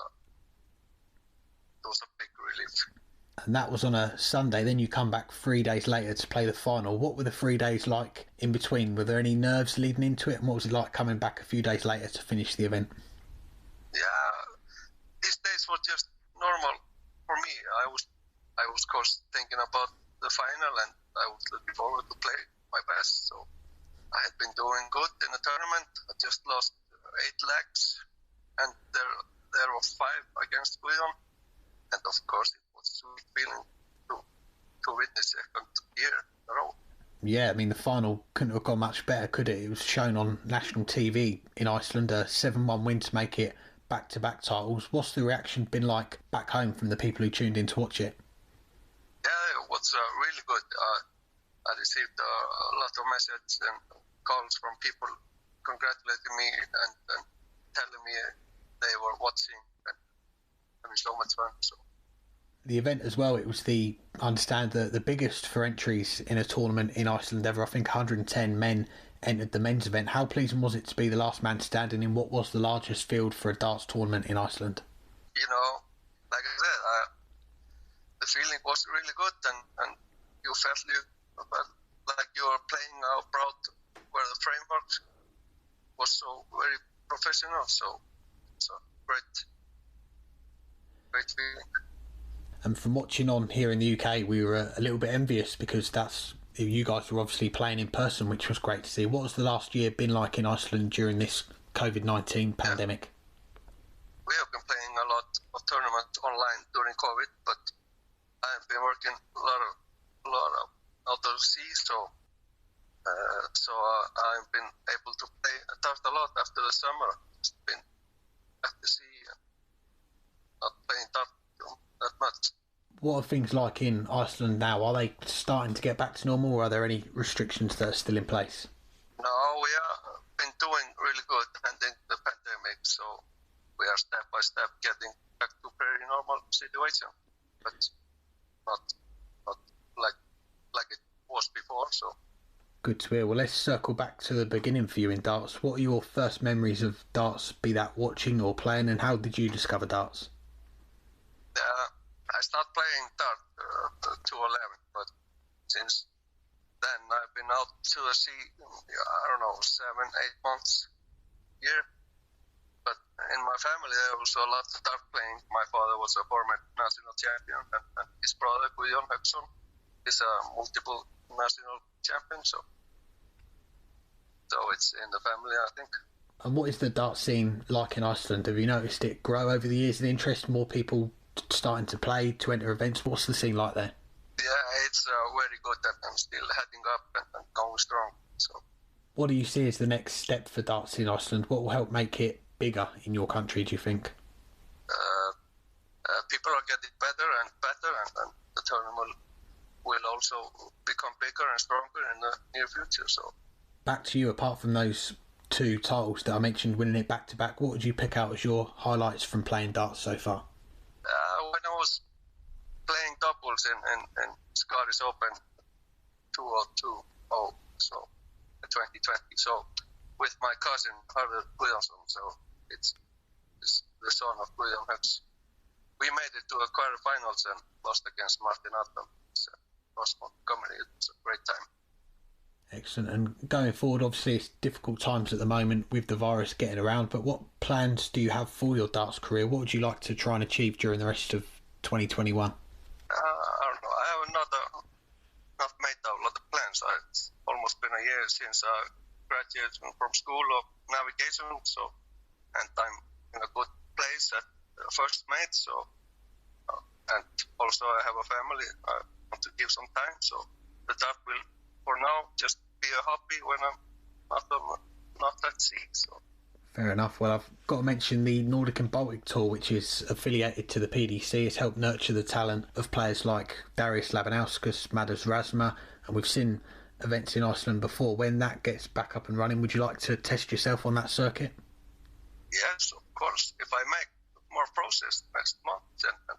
Speaker 5: a big relief.
Speaker 2: And that was on a Sunday. Then you come back 3 days later to play the final. What were the 3 days like in between? Were there any nerves leading into it? And what was it like coming back a few days later to finish the event?
Speaker 5: Yeah, these days were just normal for me. I was of course thinking about the final, and I was looking forward to play my best. So I had been doing good in the tournament. I just lost 8 legs, and there were 5 against Guðjón, and of course it was a sweet feeling to win the second year in a row.
Speaker 2: Yeah, I mean, the final couldn't have gone much better, could it? It was shown on national TV in Iceland, a 7-1 win to make it back-to-back titles. What's the reaction been like back home from the people who tuned in to watch it?
Speaker 5: Yeah, it was really good. I received a lot of messages and calls from people congratulating me and telling me they were watching and having so much fun. So.
Speaker 2: The event as well, it was I understand the biggest for entries in a tournament in Iceland ever. I think 110 men entered the men's event. How pleasing was it to be the last man standing in what was the largest field for a darts tournament in Iceland?
Speaker 5: You know, like I said, the feeling was really good, and you felt like you were playing abroad where the framework was so very professional. So it's a great feeling.
Speaker 2: And from watching on here in the UK, we were a little bit envious because you guys were obviously playing in person, which was great to see. What has the last year been like in Iceland during this COVID-19 pandemic?
Speaker 5: We have been playing a lot of tournaments online during COVID, but I've been working a lot of out of sea, so I've been able to play dart a lot after the summer. It's been at the sea and not playing dart that much.
Speaker 2: What are things like in Iceland now? Are they starting to get back to normal, or are there any restrictions that are still in place?
Speaker 5: No, we have been doing really good ending the pandemic, so we are step by step getting back to very normal situation, but not like it was before. So
Speaker 2: good to hear. Well, let's circle back to the beginning for you in darts. What are your first memories of darts, be that watching or playing, and how did you discover darts?
Speaker 5: I started playing dart 2011, but since then I've been out to the sea, I don't know, 7-8 months a year. But in my family there was a lot of dart playing. My father was a former national champion, and his brother Guðjón is a multiple national champion, so it's in the family, I think.
Speaker 2: And what is the dart scene like in Iceland? Have you noticed it grow over the years, the interest, more people starting to play, to enter events? What's the scene like there?
Speaker 5: Yeah, it's very good and still heading up and going strong. So,
Speaker 2: what do you see as the next step for darts in Iceland? What will help make it bigger in your country, do you think?
Speaker 5: People are getting better and the tournament will also become bigger and stronger in the near future. So,
Speaker 2: back to you, apart from those 2 titles that I mentioned, winning it back to back, what would you pick out as your highlights from playing darts so far?
Speaker 5: When I was playing doubles in Scottish Open 2020. So 2020. So with my cousin Harder Guðjónsson. So it's the son of Guðjón Hughes. We made it to a quarterfinals and lost against Martin Adam. So Ross Montgomery. It was a great time.
Speaker 2: Excellent. And going forward, obviously it's difficult times at the moment with the virus getting around, but what plans do you have for your darts career? What would you like to try and achieve during the rest of 2021?
Speaker 5: I don't know. I have not made a lot of plans. It's almost been a year since I graduated from school of navigation, and I'm in a good place at first mate. So, and also I have a family. I want to give some time. So the dart will, for now, just be a hobby when I'm not at sea. So.
Speaker 2: Fair enough. Well, I've got to mention the Nordic and Baltic Tour, which is affiliated to the PDC. It's helped nurture the talent of players like Darius Labanauskas, Madas Razma, and we've seen events in Iceland before. When that gets back up and running, would you like to test yourself on that circuit?
Speaker 5: Yes, of course. If I make more process next month and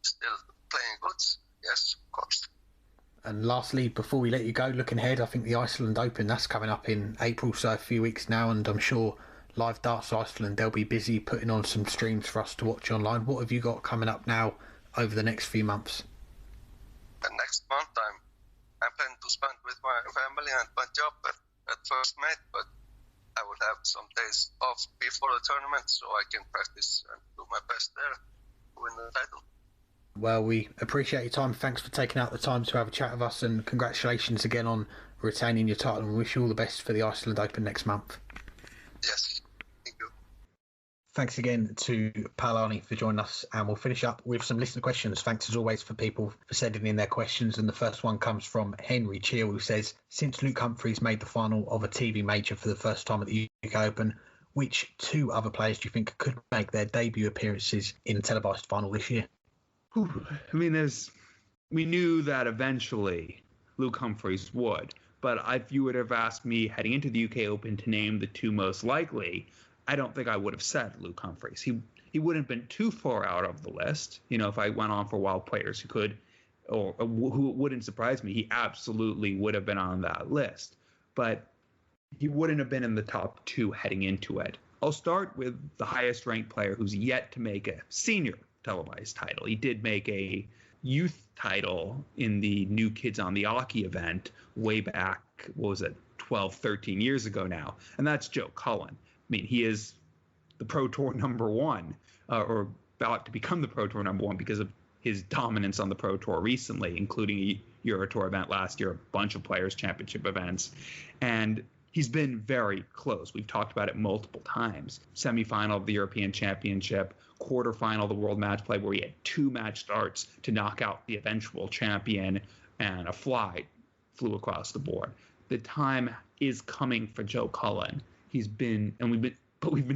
Speaker 5: still playing good, yes, of course.
Speaker 2: And lastly, before we let you go, looking ahead, I think the Iceland Open, that's coming up in April, so a few weeks now, and I'm sure Live Darts Iceland, they'll be busy putting on some streams for us to watch online. What have you got coming up now over the next few months?
Speaker 5: And next month I'm planning to spend with my family and my job at First Mate, but I will have some days off before the tournament so I can practice and do my best there to win the title.
Speaker 2: Well, we appreciate your time. Thanks for taking out the time to have a chat with us, and congratulations again on retaining your title, and wish you all the best for the Iceland Open next month.
Speaker 5: Yes, thank you.
Speaker 2: Thanks again to Pall Arni for joining us, and we'll finish up with some listener questions. Thanks as always for people for sending in their questions, and the first one comes from Henry Cheel, who says, since Luke Humphries made the final of a TV major for the first time at the UK Open, which two other players do you think could make their debut appearances in the televised final this year?
Speaker 3: I mean, we knew that eventually Luke Humphries would, but if you would have asked me heading into the UK Open to name the two most likely, I don't think I would have said Luke Humphries. He wouldn't have been too far out of the list. You know, if I went on for wild players who could, or who wouldn't surprise me, he absolutely would have been on that list. But he wouldn't have been in the top two heading into it. I'll start with the highest ranked player who's yet to make a senior televised title. He did make a youth title in the New Kids on the Aki event way back, 12, 13 years ago now. And that's Joe Cullen. I mean, he is the Pro Tour number one, or about to become the Pro Tour number one because of his dominance on the Pro Tour recently, including a Euro Tour event last year, a bunch of Players' Championship events. And he's been very close. We've talked about it multiple times. Semi-final of the European Championship, quarterfinal of the World Match Play, where he had two match starts to knock out the eventual champion, and a fly flew across the board. The time is coming for Joe Cullen. We've been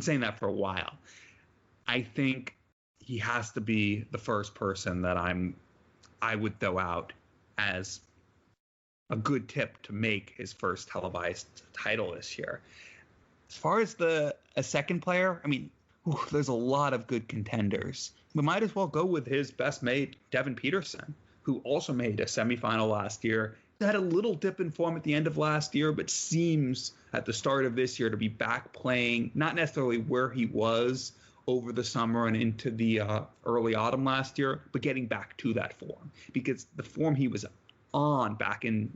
Speaker 3: saying that for a while. I think he has to be the first person that I would throw out as a good tip to make his first televised title this year. As far as a second player, I mean, there's a lot of good contenders. We might as well go with his best mate, Devin Peterson, who also made a semifinal last year. He had a little dip in form at the end of last year, but seems at the start of this year to be back playing, not necessarily where he was over the summer and into the early autumn last year, but getting back to that form. Because the form he was on back in,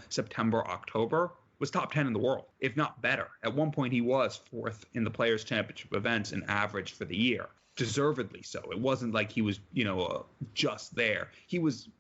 Speaker 3: September, October was top 10 in the world, if not better. At one point, he was fourth in the Players' Championship events in average for the year, deservedly so. It wasn't like he was, just there. He was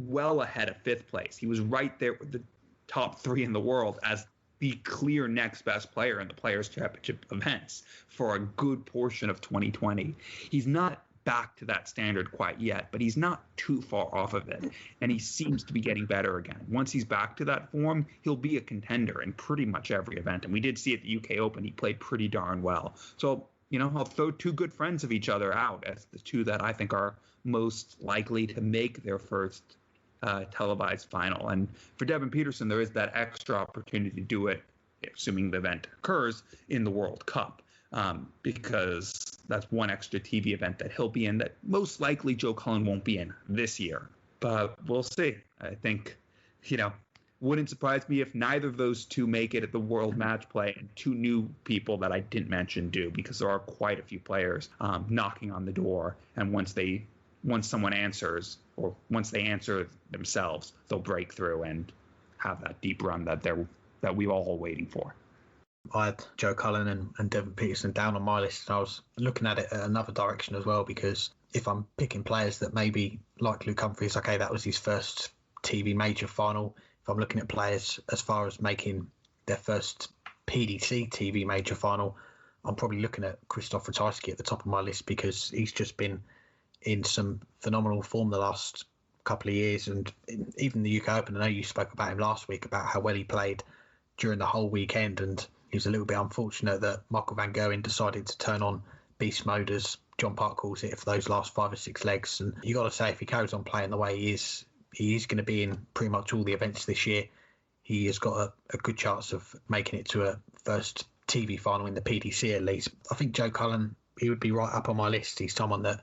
Speaker 3: well ahead of fifth place. He was right there with the top three in the world as the clear next best player in the Players' Championship events for a good portion of 2020. He's not back to that standard quite yet, but he's not too far off of it, and he seems to be getting better again. Once he's back to that form, he'll be a contender in pretty much every event, and we did see at the UK Open he played pretty darn well. So, I'll throw two good friends of each other out as the two that I think are most likely to make their first televised final. And for Devin Peterson, there is that extra opportunity to do it, assuming the event occurs, in the World Cup, because that's one extra TV event that he'll be in that most likely Joe Cullen won't be in this year. But we'll see. I think, wouldn't surprise me if neither of those two make it at the World Match Play and two new people that I didn't mention do, because there are quite a few players knocking on the door. And once someone answers, or once they answer themselves, they'll break through and have that deep run that we're all waiting for.
Speaker 2: I had Joe Cullen and Devin Peterson down on my list, and I was looking at it at another direction as well, because if I'm picking players that maybe, like Luke Humphries, okay, that was his first TV major final. If I'm looking at players as far as making their first PDC TV major final, I'm probably looking at Krzysztof Ratajski at the top of my list, because he's just been in some phenomenal form the last couple of years. And even the UK Open, I know you spoke about him last week, about how well he played during the whole weekend, and he was a little bit unfortunate that Michael van Gerwen decided to turn on beast mode, as John Park calls it, for those last 5 or 6 legs. And you got to say, if he carries on playing the way he is going to be in pretty much all the events this year. He has got a good chance of making it to a first TV final in the PDC at least. I think Joe Cullen, he would be right up on my list. He's someone that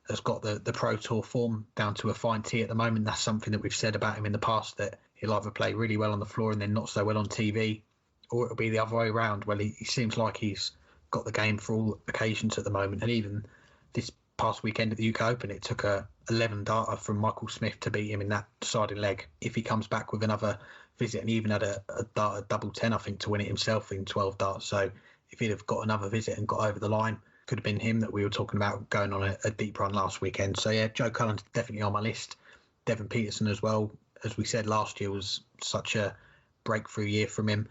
Speaker 2: has got the Pro Tour form down to a fine tee at the moment. That's something that we've said about him in the past, that he'll either play really well on the floor and then not so well on TV, or it'll be the other way around. Well, he seems like he's got the game for all occasions at the moment. And even this past weekend at the UK Open, it took a 11 darter from Michael Smith to beat him in that deciding leg. If he comes back with another visit, and he even had a double 10, I think, to win it himself in 12 darts. So if he'd have got another visit and got over the line, could have been him that we were talking about going on a deep run last weekend. So yeah, Joe Cullen's definitely on my list. Devin Peterson as well, as we said last year, was such a breakthrough year from him.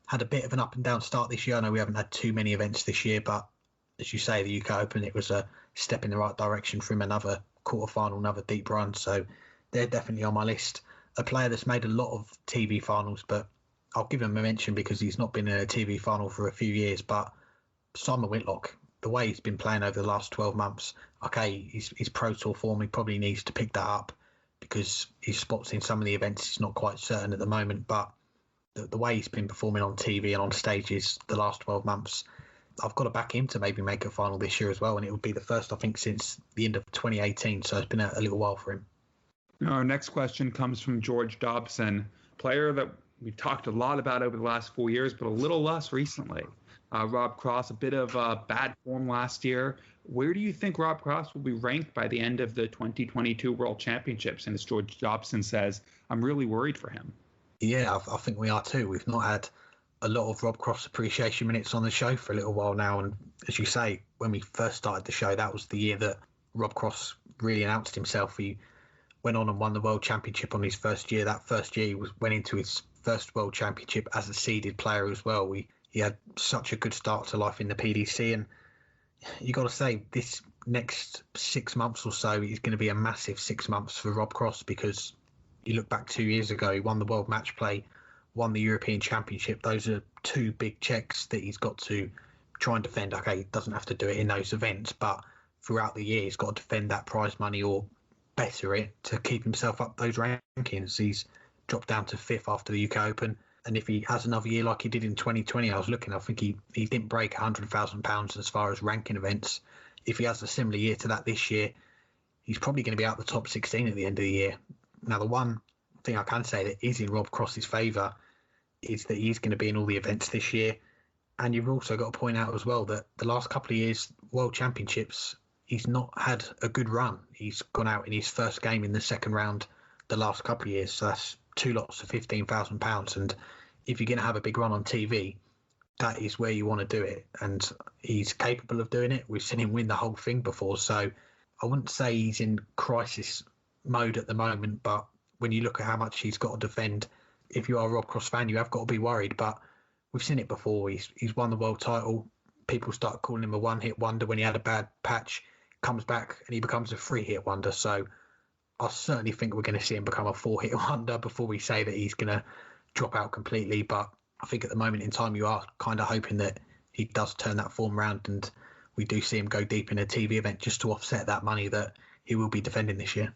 Speaker 2: Had a bit of an up and down start this year. I know we haven't had too many events this year, but as you say, the UK Open, it was a step in the right direction for him. Another quarterfinal, another deep run. So they're definitely on my list. A player that's made a lot of TV finals, but I'll give him a mention because he's not been in a TV final for a few years, but Simon Whitlock, the way he's been playing over the last 12 months, okay, his Pro Tour form, he probably needs to pick that up because his spots in some of the events is not quite certain at the moment, but the way he's been performing on TV and on stages the last 12 months, I've got to back him to maybe make a final this year as well, and it would be the first, I think, since the end of 2018, so it's been a little while for him.
Speaker 3: Our next question comes from George Dobson, player that we've talked a lot about over the last 4 years, but a little less recently. Rob Cross, a bit of bad form last year. Where do you think Rob Cross will be ranked by the end of the 2022 World Championships? And as George Dobson says, I'm really worried for him.
Speaker 2: Yeah, I think we are too. We've not had a lot of Rob Cross appreciation minutes on the show for a little while now. And as you say, when we first started the show, that was the year that Rob Cross really announced himself. He went on and won the World Championship on his first year. That first year, he went into his first World Championship as a seeded player as well. He had such a good start to life in the PDC. And you got to say, this next 6 months or so is going to be a massive 6 months for Rob Cross, because you look back 2 years ago, he won the World Match Play, won the European Championship. Those are two big checks that he's got to try and defend. Okay, he doesn't have to do it in those events, but throughout the year, he's got to defend that prize money or better it to keep himself up those rankings. He's dropped down to 5th after the UK Open. And if he has another year like he did in 2020, I think he didn't break £100,000 as far as ranking events. If he has a similar year to that this year, he's probably going to be out the top 16 at the end of the year. Now, the one thing I can say that is in Rob Cross's favour is that he's going to be in all the events this year. And you've also got to point out as well that the last couple of years, World Championships, he's not had a good run. He's gone out in his first game in the second round the last couple of years. So that's 2 lots of £15,000. And if you're going to have a big run on TV, that is where you want to do it. And he's capable of doing it. We've seen him win the whole thing before. So I wouldn't say he's in crisis mode at the moment, but when you look at how much he's got to defend, if you are a Rob Cross fan, you have got to be worried. But we've seen it before. He's won the world title. People start calling him a one-hit wonder when he had a bad patch, comes back and he becomes a 3-hit wonder. So I certainly think we're going to see him become a 4-hit wonder before we say that he's going to drop out completely. But I think at the moment in time, you are kind of hoping that he does turn that form around and we do see him go deep in a TV event just to offset that money that he will be defending this year.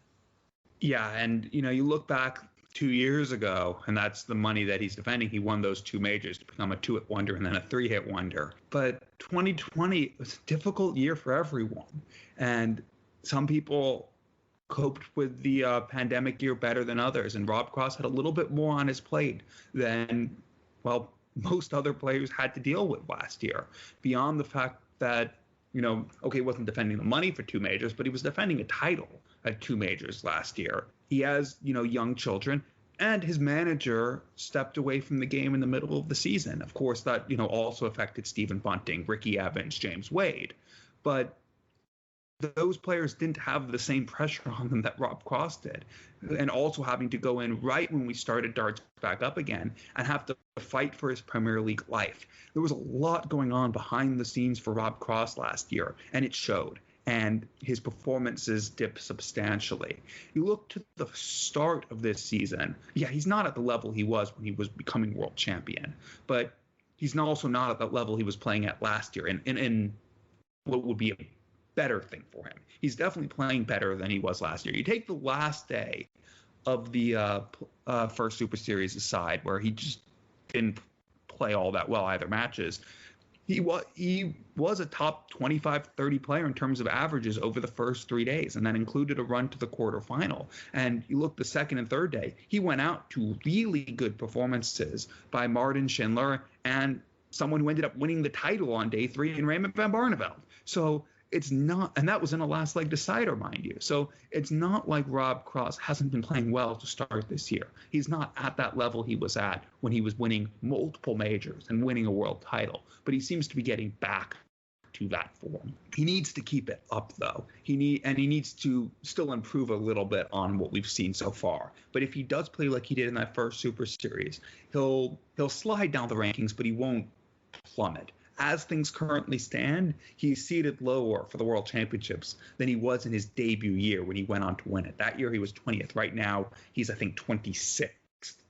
Speaker 3: Yeah, and you look back 2 years ago, and that's the money that he's defending. He won those 2 majors to become a 2-hit wonder and then a 3-hit wonder. But 2020 was a difficult year for everyone. And some people coped with the pandemic year better than others. And Rob Cross had a little bit more on his plate than, well, most other players had to deal with last year. Beyond the fact that, he wasn't defending the money for two majors, but he was defending a title at two majors last year. He has, young children. And his manager stepped away from the game in the middle of the season. Of course, that, also affected Stephen Bunting, Ricky Evans, James Wade. But those players didn't have the same pressure on them that Rob Cross did. And also having to go in right when we started darts back up again and have to fight for his Premier League life. There was a lot going on behind the scenes for Rob Cross last year, and it showed. And his performances dipped substantially. You look to the start of this season, he's not at the level he was when he was becoming world champion, but he's also not at the level he was playing at last year, and what would be a better thing for him. He's definitely playing better than he was last year. You take the last day of the first Super Series aside, where he just didn't play all that well either matches. He was a top 25, 30 player in terms of averages over the first 3 days, and that included a run to the quarterfinal. And you look the second and third day, he went out to really good performances by Martin Schindler and someone who ended up winning the title on day 3 in Raymond van Barneveld. So it's not, and that was in a last leg decider, mind you. So it's not like Rob Cross hasn't been playing well to start this year. He's not at that level he was at when he was winning multiple majors and winning a world title, but he seems to be getting back to that form. He needs to keep it up, though. He needs to still improve a little bit on what we've seen so far. But if he does play like he did in that first Super Series, he'll slide down the rankings, but he won't plummet. As things currently stand, he's seated lower for the World Championships than he was in his debut year when he went on to win it. That year he was 20th. Right now, he's, I think, 26th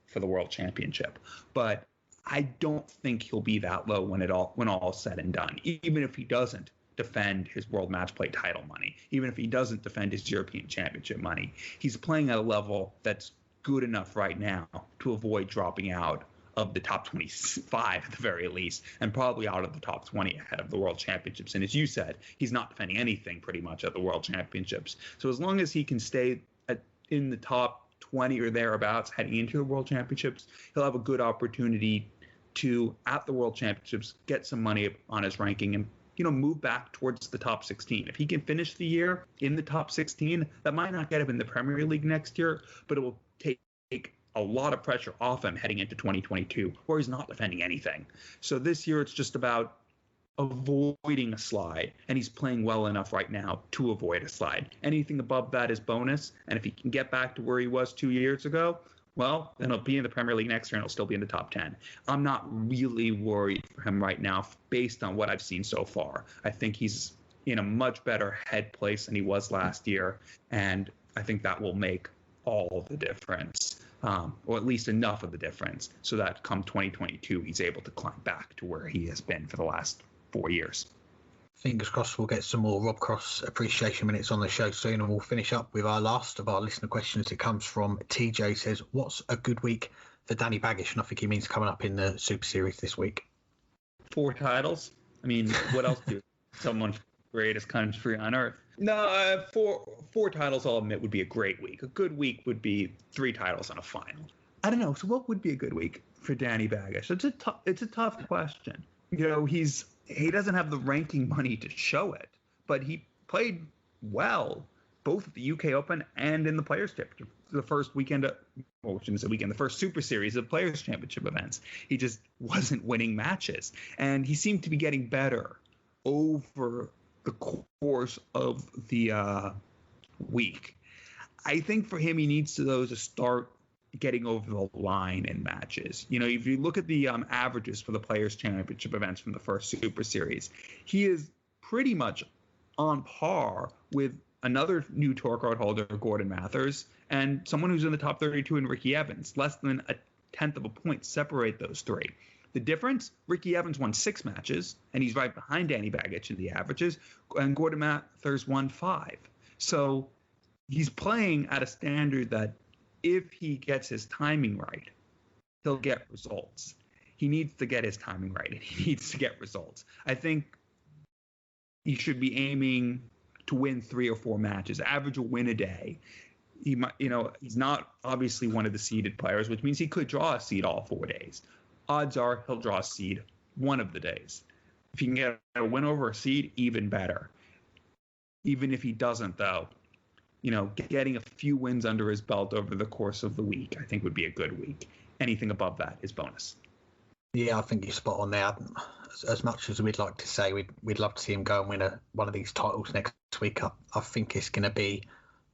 Speaker 3: for the World Championship. But I don't think he'll be that low when all is said and done, even if he doesn't defend his World Match Play title money, even if he doesn't defend his European Championship money. He's playing at a level that's good enough right now to avoid dropping out of the top 25 at the very least, and probably out of the top 20 ahead of the World Championships. And as you said, he's not defending anything pretty much at the World Championships. So as long as he can stay in the top 20 or thereabouts heading into the World Championships, he'll have a good opportunity to, at the World Championships, get some money on his ranking and move back towards the top 16. If he can finish the year in the top 16, that might not get him in the Premier League next year, but it will take a lot of pressure off him heading into 2022, where he's not defending anything. So this year it's just about avoiding a slide, and he's playing well enough right now to avoid a slide. Anything above that is bonus, and if he can get back to where he was 2 years ago, well, then he'll be in the Premier League next year and he'll still be in the top 10. I'm not really worried for him right now based on what I've seen so far. I think he's in a much better head place than he was last year, and I think that will make all the difference. Or at least enough of the difference so that come 2022, he's able to climb back to where he has been for the last 4 years.
Speaker 2: Fingers crossed we'll get some more Rob Cross appreciation minutes on the show soon, and we'll finish up with our last of our listener questions. It comes from TJ, says, what's a good week for Danny Baggish? And I think he means coming up in the Super Series this week.
Speaker 3: 4 titles? I mean, what else do someone greatest country on earth? No, four titles, I'll admit, would be a great week. A good week would be 3 titles and a final. I don't know. So what would be a good week for Danny Baggish? It's a tough question. He doesn't have the ranking money to show it, but he played well both at the UK Open and in the Players' Championship. The first the first Super Series of Players' Championship events. He just wasn't winning matches, and he seemed to be getting better over the course of the week. I think for him, he needs to start getting over the line in matches. If you look at the averages for the Players' Championship events from the first Super Series, he is pretty much on par with another new tour card holder, Gordon Mathers, and someone who's in the top 32 in Ricky Evans. Less than a tenth of a point separate those 3. The difference, Ricky Evans won 6 matches, and he's right behind Danny Baggish in the averages, and Gordon Mathers won 5. So he's playing at a standard that if he gets his timing right, he'll get results. He needs to get his timing right, and he needs to get results. I think he should be aiming to win 3 or 4 matches, average a win a day. He might, he's not obviously one of the seeded players, which means he could draw a seed all 4 days. Odds are he'll draw a seed one of the days. If he can get a win over a seed, even better. Even if he doesn't, though, getting a few wins under his belt over the course of the week, I think would be a good week. Anything above that is bonus.
Speaker 2: Yeah, I think you're spot on there. As much as we'd like to say we'd love to see him go and win one of these titles next week, I think it's going to be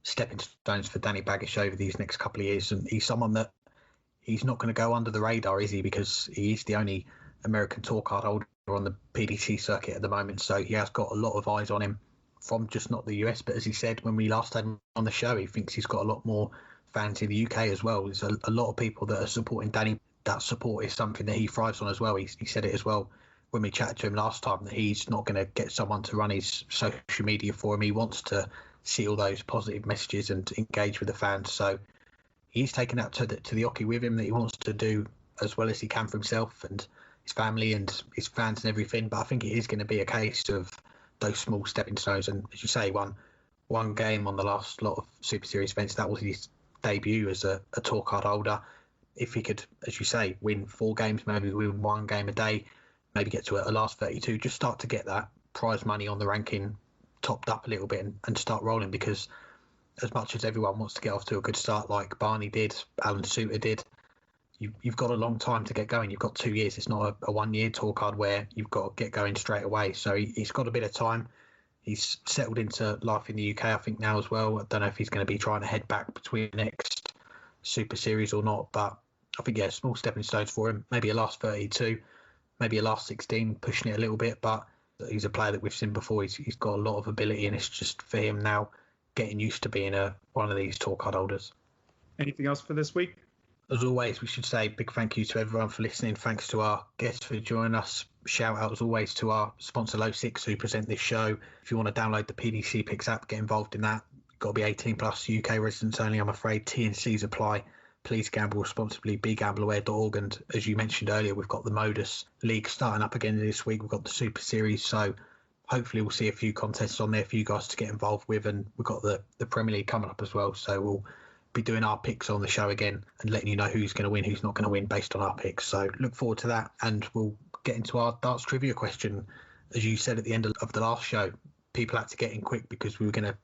Speaker 2: stepping stones for Danny Baggish over these next couple of years. And he's someone that he's not going to go under the radar, is he? Because he is the only American tour card holder on the PDC circuit at the moment. So he has got a lot of eyes on him from just not the US, but as he said when we last had him on the show, he thinks he's got a lot more fans in the UK as well. There's a lot of people that are supporting Danny. That support is something that he thrives on as well. He said it as well when we chatted to him last time, that he's not going to get someone to run his social media for him. He wants to see all those positive messages and engage with the fans. So he's taken that to the hockey with him, that he wants to do as well as he can for himself and his family and his fans and everything. But I think it is going to be a case of those small stepping stones. And as you say, one game on the last lot of Super Series events, that was his debut as a tour card holder. If he could, as you say, win 4 games, maybe win 1 game a day, maybe get to a last 32, just start to get that prize money on the ranking topped up a little bit and start rolling. Because as much as everyone wants to get off to a good start like Barney did, Alan Suter did, you've got a long time to get going. You've got 2 years. It's not a 1-year tour card where you've got to get going straight away. So he's got a bit of time. He's settled into life in the UK, I think, now as well. I don't know if he's going to be trying to head back between the next Super Series or not, but I think, yeah, small stepping stones for him. Maybe a last 32, maybe a last 16, pushing it a little bit, but he's a player that we've seen before. He's got a lot of ability, and it's just for him now getting used to being one of these tour card holders.
Speaker 3: Anything else for this week?
Speaker 2: As always, we should say big thank you to everyone for listening. Thanks to our guests for joining us. Shout out, as always, to our sponsor, Low Six, who present this show. If you want to download the PDC Picks app, get involved in that. You've got to be 18 plus, UK residents only, I'm afraid. T&Cs apply. Please gamble responsibly, begambleaware.org. And as you mentioned earlier, we've got the Modus League starting up again this week. We've got the Super Series, so hopefully we'll see a few contests on there for you guys to get involved with. And we've got the Premier League coming up as well, so we'll be doing our picks on the show again and letting you know who's going to win, who's not going to win based on our picks. So look forward to that, and we'll get into our darts trivia question. As you said at the end of the last show, people had to get in quick because we were going to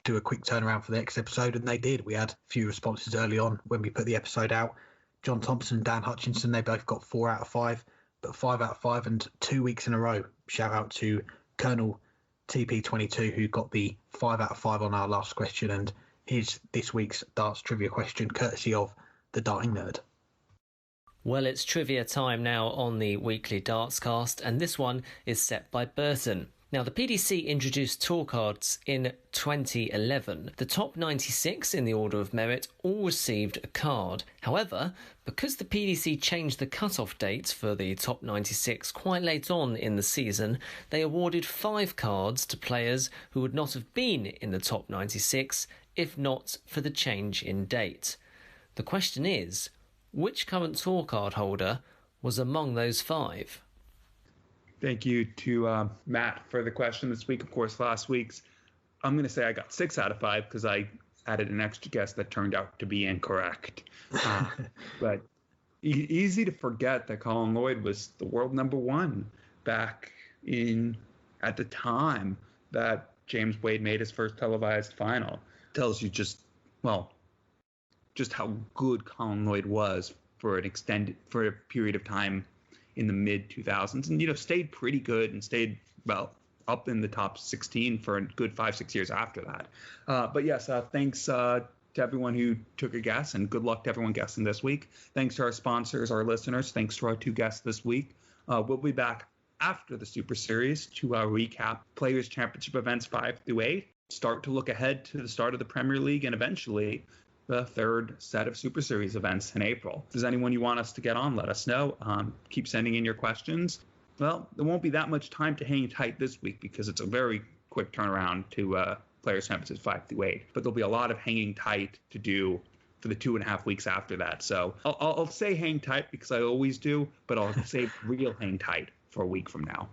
Speaker 2: do a quick turnaround for the next episode, and they did. We had a few responses early on when we put the episode out. John Thompson, Dan Hutchinson, they both got 4 out of 5, but 5 out of 5 and 2 weeks in a row. Shout out to Colonel TP22 who got the 5 out of 5 on our last question, and here's this week's darts trivia question courtesy of the Darting Nerd.
Speaker 6: Well, it's trivia time now on the weekly Dartscast, and this one is set by Burton. Now, the PDC introduced tour cards in 2011. The top 96 in the order of merit all received a card. However, because the PDC changed the cut-off date for the top 96 quite late on in the season, they awarded 5 cards to players who would not have been in the top 96 if not for the change in date. The question is, which current tour card holder was among those 5?
Speaker 3: Thank you to Matt for the question this week. Of course, last week's, I'm going to say I got 6 out of 5 because I added an extra guess that turned out to be incorrect. But easy to forget that Colin Lloyd was the world number 1 back at the time that James Wade made his first televised final. Tells you just how good Colin Lloyd was for a period of time in the mid 2000s, and stayed pretty good and stayed up in the top 16 for a good 5-6 years after that. But yes, thanks to everyone who took a guess, and good luck to everyone guessing this week. Thanks to our sponsors, our listeners. Thanks to our 2 guests this week. We'll be back after the Super Series to recap Players' Championship events 5 through 8. Start to look ahead to the start of the Premier League and eventually the 3rd set of Super Series events in April. If there's anyone you want us to get on, let us know. Keep sending in your questions. Well, there won't be that much time to hang tight this week because it's a very quick turnaround to Players' Championships 5 through 8. But there'll be a lot of hanging tight to do for the 2.5 weeks after that. So I'll say hang tight because I always do, but I'll say real hang tight for a week from now.